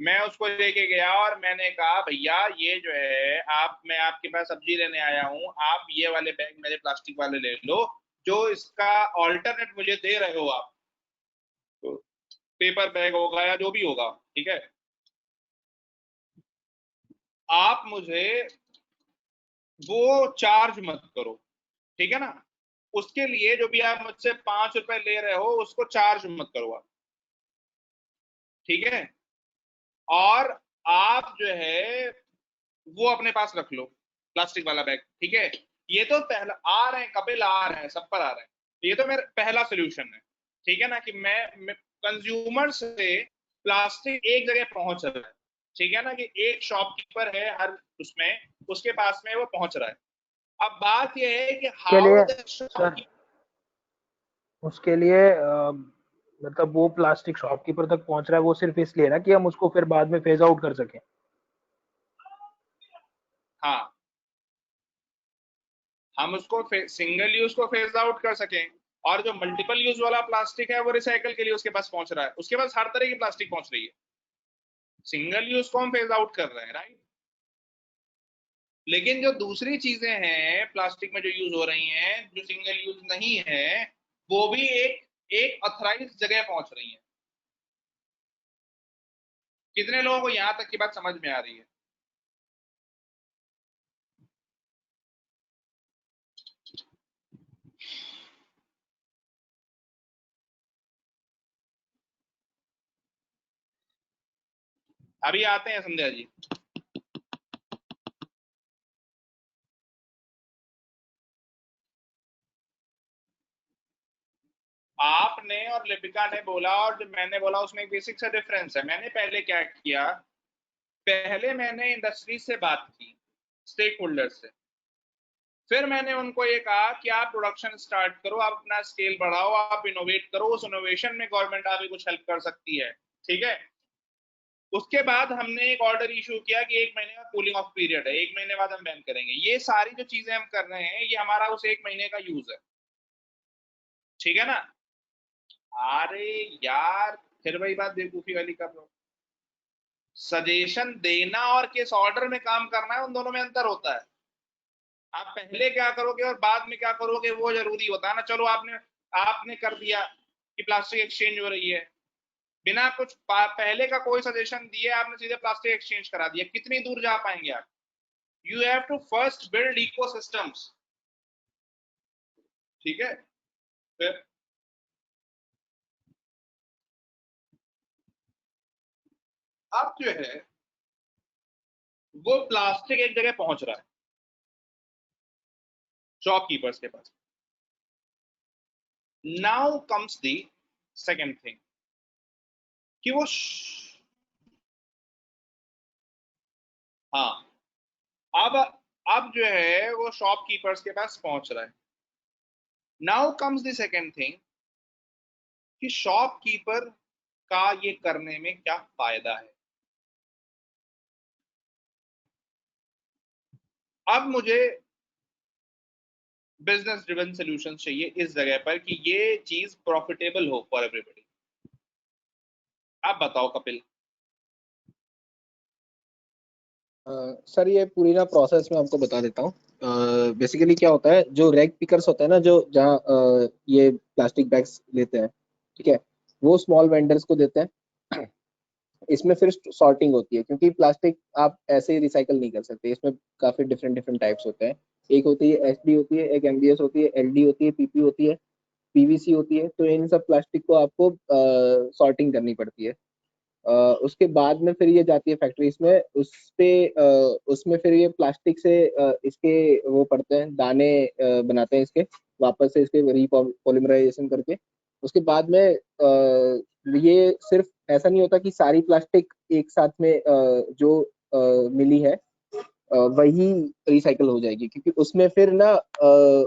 मैं उसको लेके गया और मैंने कहा भैया ये जो है मैं आपके पास सब्जी लेने आया हूँ, आप ये वाले बैग मेरे प्लास्टिक वाले ले लो, जो इसका ऑल्टरनेट मुझे दे रहे हो आप, तो पेपर बैग होगा या जो भी होगा, ठीक है, आप मुझे वो चार्ज मत करो, ठीक है ना, उसके लिए जो भी आप मुझसे 5 रुपए ले रहे हो उसको चार्ज मत करो आप, ठीक है, और आप जो है वो अपने पास रख लो प्लास्टिक वाला बैग, ठीक है। ये तो पहला आ रहे हैं, कपिल आ रहे हैं, सब पर आ रहे हैं, ये तो मेरा पहला सोल्यूशन है, ठीक है ना, कि मैं कंज्यूमर से प्लास्टिक एक जगह पहुंच रहा है, ठीक है ना, कि एक शॉपकीपर है हर उसमें, उसके पास में वो पहुंच रहा है। अब बात ये है कि हाउ सर उसके लिए मतलब वो प्लास्टिक शॉपकीपर तक पहुंच रहा है वो सिर्फ इसलिए ना कि हम उसको फिर बाद में फेज आउट कर सकें। हाँ हम उसको सिंगल यूज को फेज आउट कर सकें, और जो मल्टीपल यूज वाला प्लास्टिक है वो रिसाइकल के लिए उसके पास पहुंच रहा है, उसके पास हर तरह की प्लास्टिक पहुंच रही है। सिंगल यूज को हम फेज आउट कर रहे हैं, राइट। लेकिन जो दूसरी चीजें हैं प्लास्टिक में जो यूज हो रही हैं, जो सिंगल यूज नहीं है, वो भी एक ऑथराइज जगह पहुंच रही है। कितने लोगों को यहां तक की बात समझ में आ रही है? अभी आते हैं संध्या जी। आपने और लिपिका ने बोला और जो मैंने बोला उसमें एक बेसिक सा डिफरेंस है। मैंने पहले क्या किया, पहले मैंने इंडस्ट्री से बात की, स्टेक होल्डर से, फिर मैंने उनको ये कहा कि आप प्रोडक्शन स्टार्ट करो, आप अपना स्केल बढ़ाओ, आप इनोवेट करो, उस इनोवेशन में गवर्नमेंट आपकी कुछ हेल्प कर सकती है, ठीक है। उसके बाद हमने एक ऑर्डर इशू किया कि 1 महीने का कूलिंग ऑफ पीरियड है, 1 महीने बाद हम बैन करेंगे। ये सारी जो चीजें हम कर रहे हैं ये हमारा उस 1 महीने का यूज है, ठीक है ना। अरे यार, फिर वही बात बेवकूफी वाली कर रहे हो। सजेशन देना और किस ऑर्डर में काम करना है, उन दोनों में अंतर होता है। आप पहले क्या करोगे और बाद में क्या करोगे वो जरूरी होता है ना। चलो आपने आपने कर दिया कि प्लास्टिक एक्सचेंज हो रही है, बिना कुछ पहले का कोई सजेशन दिए आपने सीधे प्लास्टिक एक्सचेंज करा दिया, कितनी दूर जा पाएंगे आप? You have to first build ecosystems, ठीक है। फिर अब जो है वो प्लास्टिक एक जगह पहुंच रहा है शॉपकीपर्स के पास। Now comes the second thing कि वो हाँ, अब अब जो है वो शॉपकीपर्स के पास पहुंच रहा है। Now comes the second thing कि शॉपकीपर का ये करने में क्या फायदा है। अब मुझे बिजनेस ड्रिवन सॉल्यूशन चाहिए इस जगह पर कि ये चीज प्रॉफिटेबल हो फॉर एवरीबॉडी। आप बताओ कपिल। सर ये पूरी ना प्रोसेस मैं आपको बता देता हूँ। बेसिकली क्या होता है, जो रैग पिकर्स होते हैं ना, जो जहाँ ये प्लास्टिक बैग्स लेते हैं, ठीक है, वो स्मॉल वेंडर्स को देते हैं। इसमें फिर सॉर्टिंग होती है, क्योंकि प्लास्टिक आप ऐसे ही रिसाइकल नहीं कर सकते, इसमें काफी डिफरेंट डिफरेंट टाइप्स होते हैं। एक होती है एचडी होती है, एक एमडीएस होती है, एलडी होती है, पीपी होती है, पीवीसी होती है। तो इन सब प्लास्टिक को आपको सॉर्टिंग करनी पड़ती है। उसके बाद में फिर ये जाती है फैक्ट्रीज में, उस पे उसमें फिर ये प्लास्टिक से इसके वो पड़ते हैं दाने, बनाते हैं इसके, वापस से इसके रीपॉलीमराइजेशन करके। उसके बाद में ये सिर्फ ऐसा नहीं होता कि सारी प्लास्टिक एक साथ में जो मिली है वही रिसाइकल हो जाएगी, क्योंकि उसमें फिर ना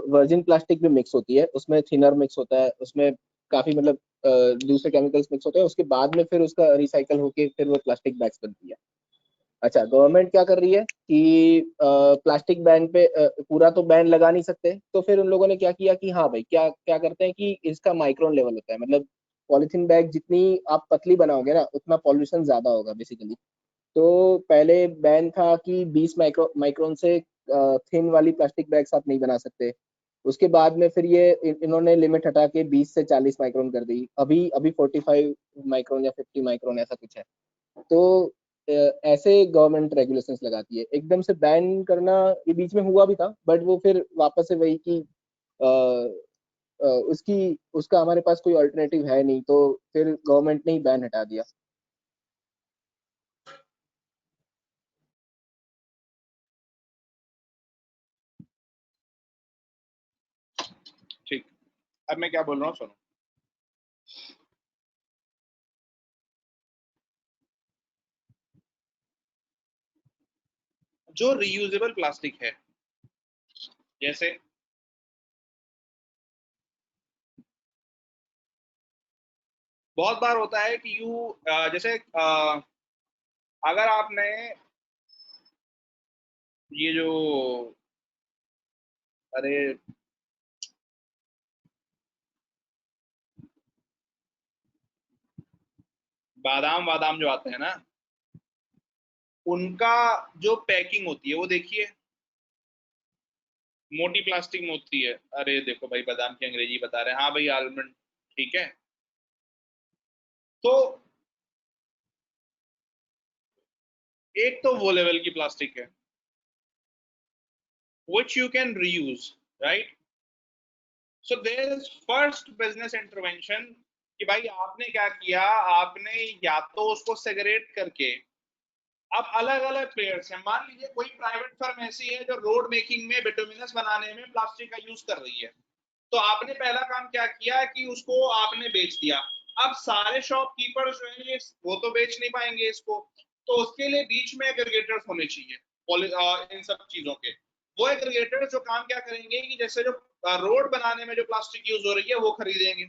वर्जिन प्लास्टिक भी मिक्स होती है, उसमें थिनर मिक्स होता है, उसमें काफी मतलब दूसरे केमिकल्स मिक्स होते हैं। उसके बाद में फिर उसका रिसाइकल होके फिर वो प्लास्टिक बैग्स बनती है। अच्छा, गवर्नमेंट क्या कर रही है कि प्लास्टिक बैन पे पूरा तो बैन लगा नहीं सकते, तो फिर उन लोगों ने क्या किया कि हाँ भाई, क्या क्या करते हैं कि इसका माइक्रोन लेवल होता है, मतलब पॉलिथीन बैग जितनी आप पतली बनाओगे ना उतना पॉल्यूशन ज्यादा होगा बेसिकली। तो पहले बैन था कि 20 माइक्रोन से थिन वाली प्लास्टिक बैग्स आप नहीं बना सकते। उसके बाद में फिर ये इन्होंने लिमिट हटा के 20 से 40 माइक्रोन कर दी, अभी अभी 45 माइक्रोन या 50 माइक्रोन ऐसा कुछ है। तो ऐसे गवर्नमेंट रेगुलेशंस लगाती है। एकदम से बैन करना ये बीच में हुआ भी था, बट वो फिर वापस से वही कि उसकी उसका हमारे पास कोई अल्टरनेटिव है नहीं, तो फिर गवर्नमेंट ने ही बैन हटा दिया। ठीक, अब मैं क्या बोल रहा हूँ सुनो। जो रीयूजेबल प्लास्टिक है, जैसे बहुत बार होता है कि जैसे अगर आपने ये जो अरे बादाम जो आते हैं ना, उनका जो पैकिंग होती है वो देखिए, मोटी प्लास्टिक में होती है। अरे देखो भाई, बादाम की अंग्रेजी बता रहे हैं, हाँ भाई आलमंड, ठीक है। तो एक तो वो लेवल की प्लास्टिक है which you can reuse, right? So there is first business intervention कि भाई आपने क्या किया, आपने या तो उसको सेग्रेट करके, अब अलग अलग प्लेयर्स हैं, मान लीजिए कोई प्राइवेट फर्म ऐसी है जो रोड मेकिंग में, बिटुमिनस बनाने में प्लास्टिक का यूज कर रही है, तो आपने पहला काम क्या किया कि उसको आपने बेच दिया। अब सारे शॉपकीपर जो है ये वो तो बेच नहीं पाएंगे इसको, तो उसके लिए बीच में एग्रीगेटर्स होने चाहिए इन सब चीजों के। वो एग्रीगेटर्स जो काम क्या करेंगे कि जैसे जो रोड बनाने में जो प्लास्टिक यूज हो रही है वो खरीदेंगे।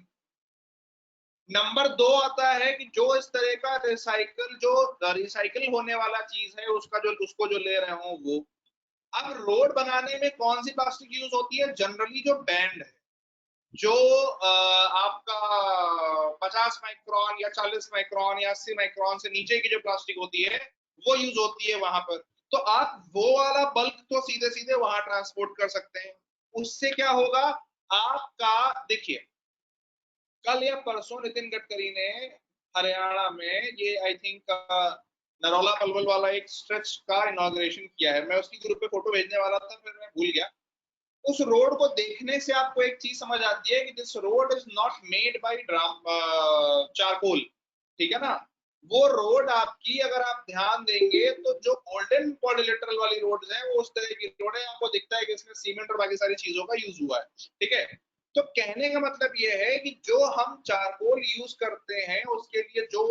नंबर 2 आता है कि जो इस तरह का रिसाइकल होने वाला चीज है उसको जो ले रहे हो वो। अब रोड बनाने में कौन सी प्लास्टिक यूज होती है, जनरली जो बैंड है, जो आपका 50 माइक्रोन या 40 माइक्रोन या 80 माइक्रोन से नीचे की जो प्लास्टिक होती है वो यूज होती है वहां पर। तो आप वो वाला बल्क तो सीधे सीधे वहां ट्रांसपोर्ट कर सकते हैं। उससे क्या होगा आपका, देखिए कल या परसों नितिन गडकरी ने हरियाणा में ये आई थिंक नरौला पलवल वाला एक स्ट्रेच का इनॉग्रेशन किया है। मैं उसकी ग्रुप पे फोटो भेजने वाला था, फिर मैं भूल गया। उस रोड को देखने से आपको एक चीज समझ आती है कि this road is not made by charcoal, ठीक है ना। वो रोड आपकी, अगर आप ध्यान देंगे तो जो गोल्डन पॉलीलेटरल वाली रोड है वो उस तरह की रोड है, आपको दिखता है कि इसमें सीमेंट और बाकी सारी चीजों का यूज हुआ है, ठीक है। तो कहने का मतलब ये है कि जो हम चारकोल यूज करते हैं उसके लिए जो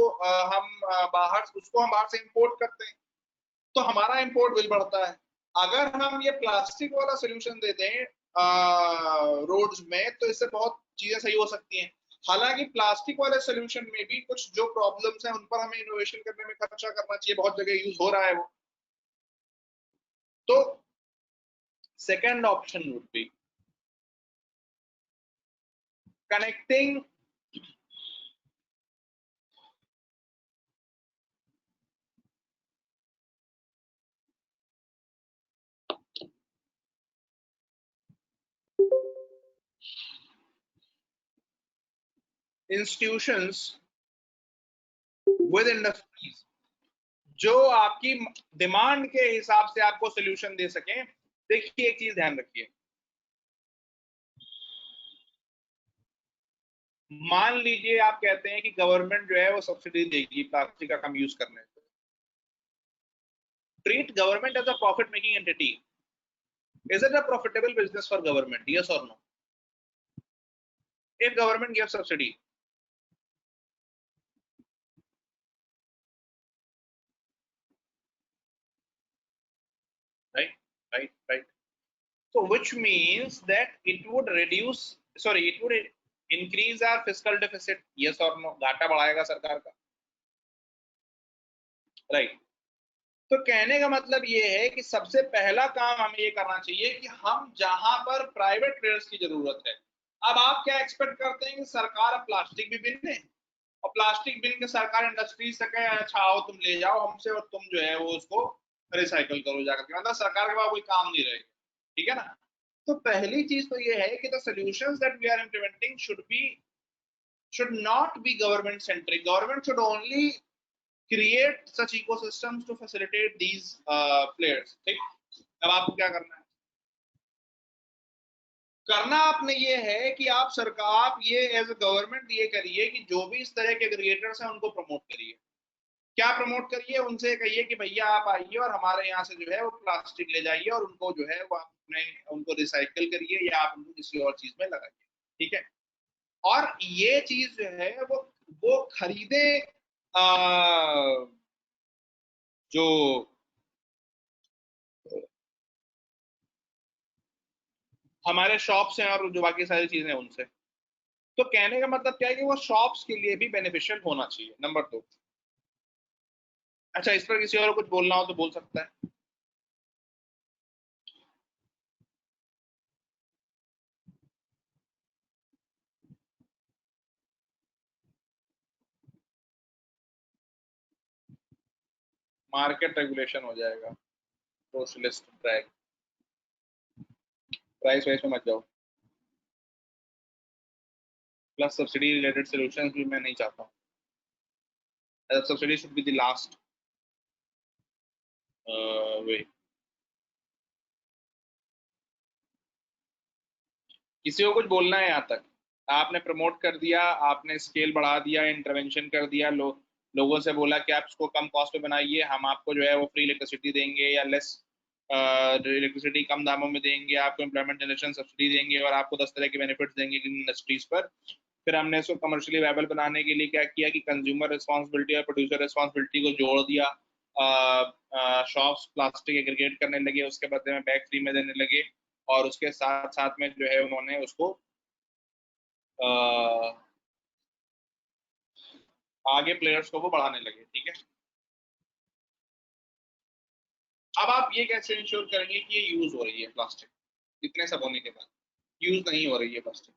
हम बाहर उसको हम बाहर से इंपोर्ट करते हैं, तो हमारा इंपोर्ट बिल बढ़ता है। अगर हम ये प्लास्टिक वाला सोल्यूशन देते हैं रोड्स में तो इससे बहुत चीजें सही हो सकती हैं। हालांकि प्लास्टिक वाले सोल्यूशन में भी कुछ जो प्रॉब्लम्स हैं उन पर हमें इनोवेशन करने में खर्चा करना चाहिए, बहुत जगह यूज हो रहा है वो। तो second option would be connecting institutions with industries जो आपकी डिमांड के हिसाब से आपको सोल्यूशन दे सकें। देखिए एक चीज ध्यान रखिए, मान लीजिए आप कहते हैं कि गवर्नमेंट जो है वो सब्सिडी देगी प्लास्टिक का कम यूज करने पे। Treat government as a profit making entity. Is it a profitable business for government, yes और no? If government gives subsidy, right, so which means that it would reduce, sorry, it would increase our fiscal deficit, yes or no? घाटा बढ़ाएगा सरकार का, right. तो कहने का मतलब ये है कि सबसे पहला काम हमें ये करना चाहिए कि हम जहां पर प्राइवेट प्लेयर्स की जरूरत है, अब आप क्या एक्सपेक्ट करते हैं कि सरकार अब प्लास्टिक भी बिन दे, और प्लास्टिक बिन के सरकार इंडस्ट्री से कहे अच्छा आओ तुम ले जाओ हमसे और तुम जो है वो उसको रिसाइकल करो जाकर के, मतलब सरकार के पास कोई काम नहीं रहेगा, ठीक है ना। तो पहली चीज तो ये है कि the solutions that we are implementing should not be government centric. Government should only create such ecosystems to facilitate these players, ठीक। अब आपको क्या करना है, करना आपने ये है कि आप सरकार, आप ये एज अ गवर्नमेंट ये करिए कि जो भी इस तरह के क्रिएटर्स हैं उनको प्रमोट करिए। क्या प्रमोट करिए, उनसे कहिए कि भैया आप आइए और हमारे यहाँ से जो है वो प्लास्टिक ले जाइए और उनको जो है वो आपने उनको रिसाइकल करिए या आप उनको किसी और चीज में लगाइए, ठीक है। और ये चीज जो है वो खरीदे जो हमारे शॉप्स हैं और जो बाकी सारी चीजें हैं उनसे। तो कहने का मतलब क्या है कि वो शॉप्स के लिए भी बेनिफिशियल होना चाहिए, नंबर 2। अच्छा, इस पर किसी और को कुछ बोलना हो तो बोल सकता है। मार्केट रेगुलेशन हो जाएगा, सोशलिस्ट ड्रैग, प्राइस वाइस में मत जाओ। प्लस सब्सिडी रिलेटेड सॉल्यूशंस भी मैं नहीं चाहता हूँ। Subsidy should be the last way. किसी को कुछ बोलना है यहाँ तक? आपने प्रमोट कर दिया, आपने स्केल बढ़ा दिया, इंटरवेंशन कर दिया, लोगों से बोला कि आप इसको कम कॉस्ट पे बनाइए, हम आपको जो है वो फ्री इलेक्ट्रिसिटी देंगे या लेस इलेक्ट्रिसिटी कम दामों में देंगे, आपको एम्प्लॉयमेंट जनरेशन सब्सिडी देंगे और आपको 10 तरह के बेनिफिट्स देंगे इंडस्ट्रीज पर। फिर हमने इसको कमर्शियली वायबल बनाने के लिए क्या किया कि कंज्यूमर रिस्पॉन्सिबिलिटी और प्रोड्यूसर रिस्पॉन्सिबिलिटी को जोड़ दिया। शॉप्स प्लास्टिक एग्रीगेट करने लगे, उसके बदले में बैग फ्री में देने लगे, और उसके साथ साथ में जो है उन्होंने उसको आगे प्लेयर्स को वो बढ़ाने लगे। ठीक है, अब आप ये कैसे इंश्योर करेंगे कि ये यूज हो रही है प्लास्टिक? इतने सब होने के बाद यूज नहीं हो रही है प्लास्टिक।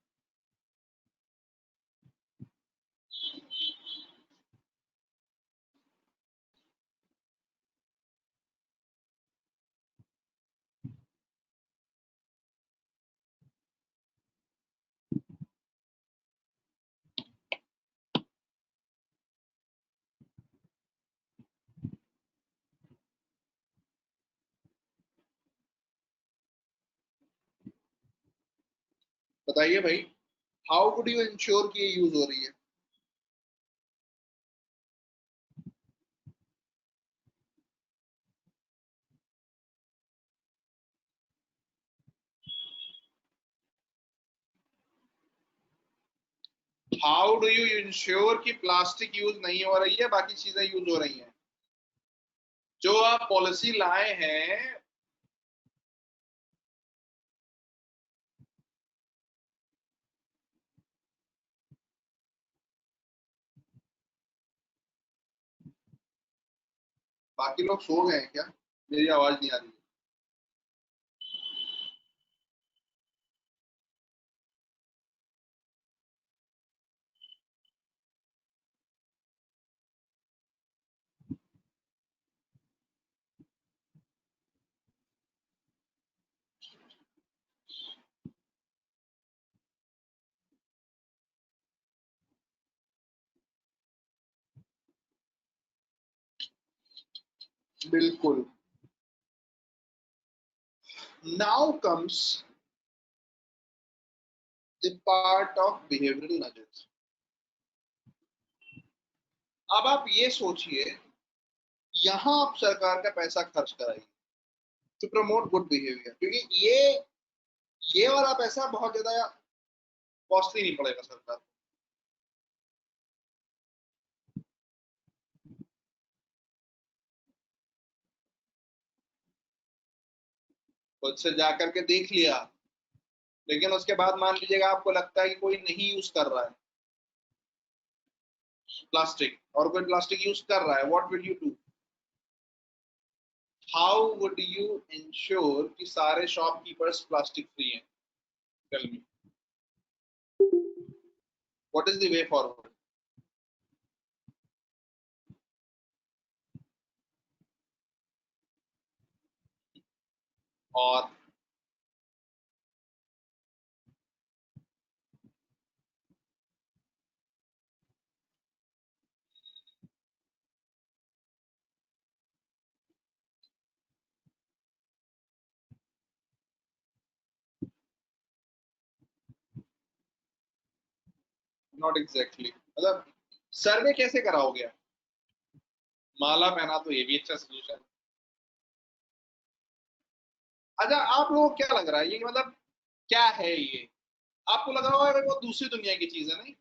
बताइए भाई, हाउ वुड यू इंश्योर कि ये यूज हो रही है? हाउ डू यू इंश्योर कि प्लास्टिक यूज नहीं हो रही है, बाकी चीजें यूज हो रही हैं? जो आप पॉलिसी लाए हैं बाकी लोग सो गए हैं क्या? मेरी आवाज नहीं आ रही? बिल्कुल। Now comes the part of behavioural nudges. अब आप ये सोचिए, यहां आप सरकार का पैसा खर्च कराइए टू प्रमोट गुड बिहेवियर, क्योंकि ये वाला पैसा बहुत ज्यादा कॉस्टली नहीं पड़ेगा सरकार को। खुद से जाकर के देख लिया, लेकिन उसके बाद मान लीजिएगा आपको लगता है कि कोई नहीं यूज कर रहा है प्लास्टिक, और कोई प्लास्टिक यूज कर रहा है, what will you do? How would you ensure कि सारे शॉपकीपर्स प्लास्टिक फ्री हैं? Tell me, what is the way forward? और नॉट एग्जैक्टली, मतलब सर्वे कैसे कराओगे? माला पहना तो ये भी अच्छा सोल्यूशन। अच्छा, आप लोगों को क्या लग रहा है, ये मतलब क्या है ये? आपको लग रहा होगा वो दूसरी दुनिया की चीज है, नहीं?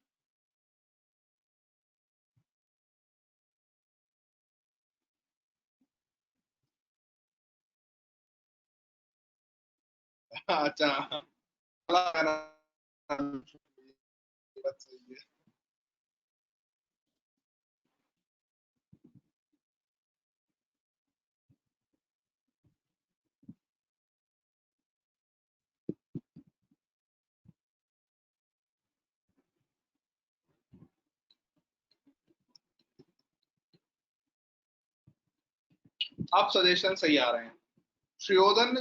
अच्छा, माला पहना, ये बात सही है। अब सजेशन सही आ रहे हैं। सुयोधन ने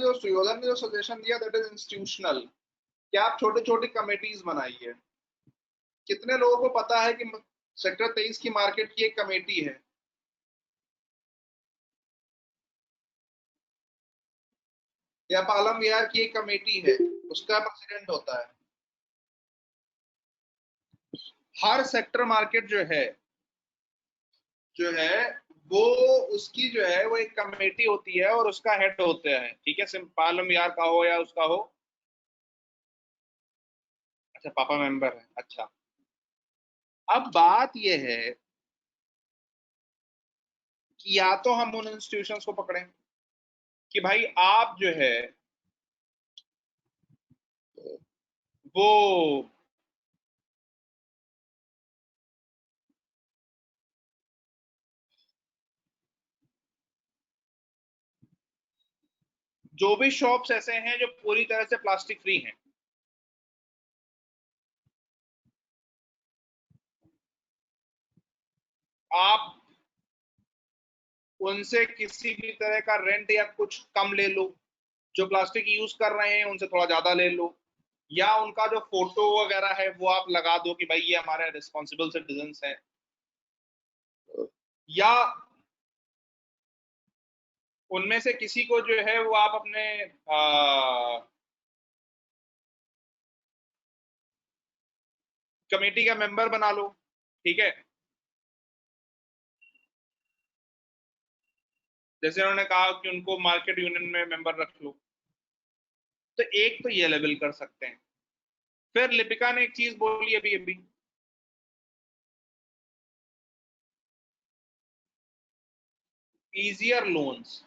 जो सजेशन दिया दैट इज इंस्टीट्यूशनल, कि आप छोटी छोटी कमेटीज बनाइए। कितने लोगों को पता है कि सेक्टर 23 की मार्केट की एक कमेटी है? या पालम विहार की एक कमेटी है, उसका प्रेसिडेंट होता है। हर सेक्टर मार्केट जो है वो उसकी जो है वो एक कमेटी होती है और उसका हेड होते हैं, ठीक है, पालम विहार का हो या उसका हो। अच्छा, पापा मेंबर है, अच्छा। अब बात ये है कि या तो हम उन इंस्टीट्यूशंस को पकड़ें कि भाई आप जो है वो जो भी शॉप्स ऐसे हैं जो पूरी तरह से प्लास्टिक फ्री हैं, आप उनसे किसी भी तरह का रेंट या कुछ कम ले लो। जो प्लास्टिक यूज कर रहे हैं उनसे थोड़ा ज्यादा ले लो, या उनका जो फोटो वगैरह है वो आप लगा दो कि भाई ये हमारे रिस्पॉन्सिबल सिटीजन्स हैं। या उनमें से किसी को जो है वो आप अपने कमेटी का मेंबर बना लो, ठीक है। जैसे उन्होंने कहा कि उनको मार्केट यूनियन में मेंबर रख लो, तो एक तो ये लेवल कर सकते हैं। फिर लिपिका ने एक चीज बोली अभी अभी, इजियर लोन्स।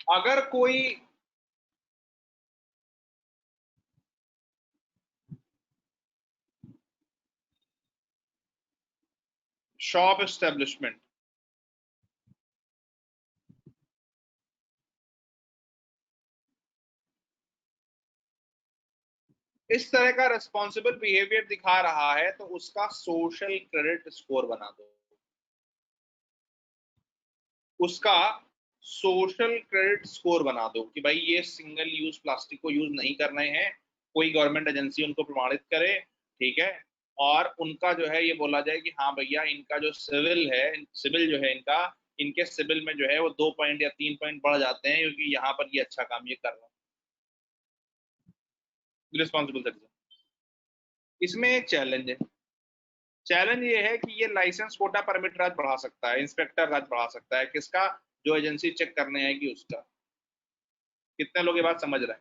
अगर कोई शॉप एस्टेब्लिशमेंट इस तरह का रिस्पॉन्सिबल बिहेवियर दिखा रहा है तो उसका सोशल क्रेडिट स्कोर बना दो। उसका सोशल क्रेडिट स्कोर बना दो कि भाई ये सिंगल यूज प्लास्टिक को यूज नहीं कर रहे हैं, कोई गवर्नमेंट एजेंसी उनको प्रमाणित करे, ठीक है। और उनका जो है ये बोला जाए कि हाँ भैया इनका जो सिविल जो है इनका, इनके सिविल में जो है वो 2 पॉइंट या 3 पॉइंट बढ़ जाते हैं क्योंकि यहाँ पर ये अच्छा काम ये कर रहा है, रिस्पॉन्सिबल सिटीजन। इसमें एक चैलेंज है। चैलेंज ये है कि ये लाइसेंस कोटा परमिट राज बढ़ा सकता है, इंस्पेक्टर राज बढ़ा सकता है, किसका? जो एजेंसी चेक करने आएगी उसका। कितने लोग ये बात समझ रहे हैं?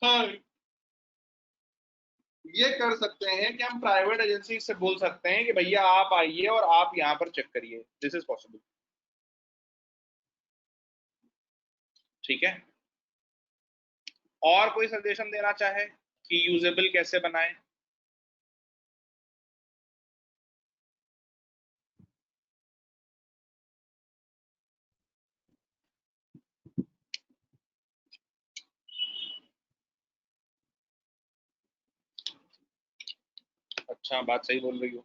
हाँ, ये कर सकते हैं कि हम प्राइवेट एजेंसी से बोल सकते हैं कि भैया आप आइए और आप यहाँ पर चेक करिए, दिस इज पॉसिबल, ठीक है। और कोई सजेशन देना चाहे कि यूजेबल कैसे बनाए? अच्छा, बात सही बोल रही हो।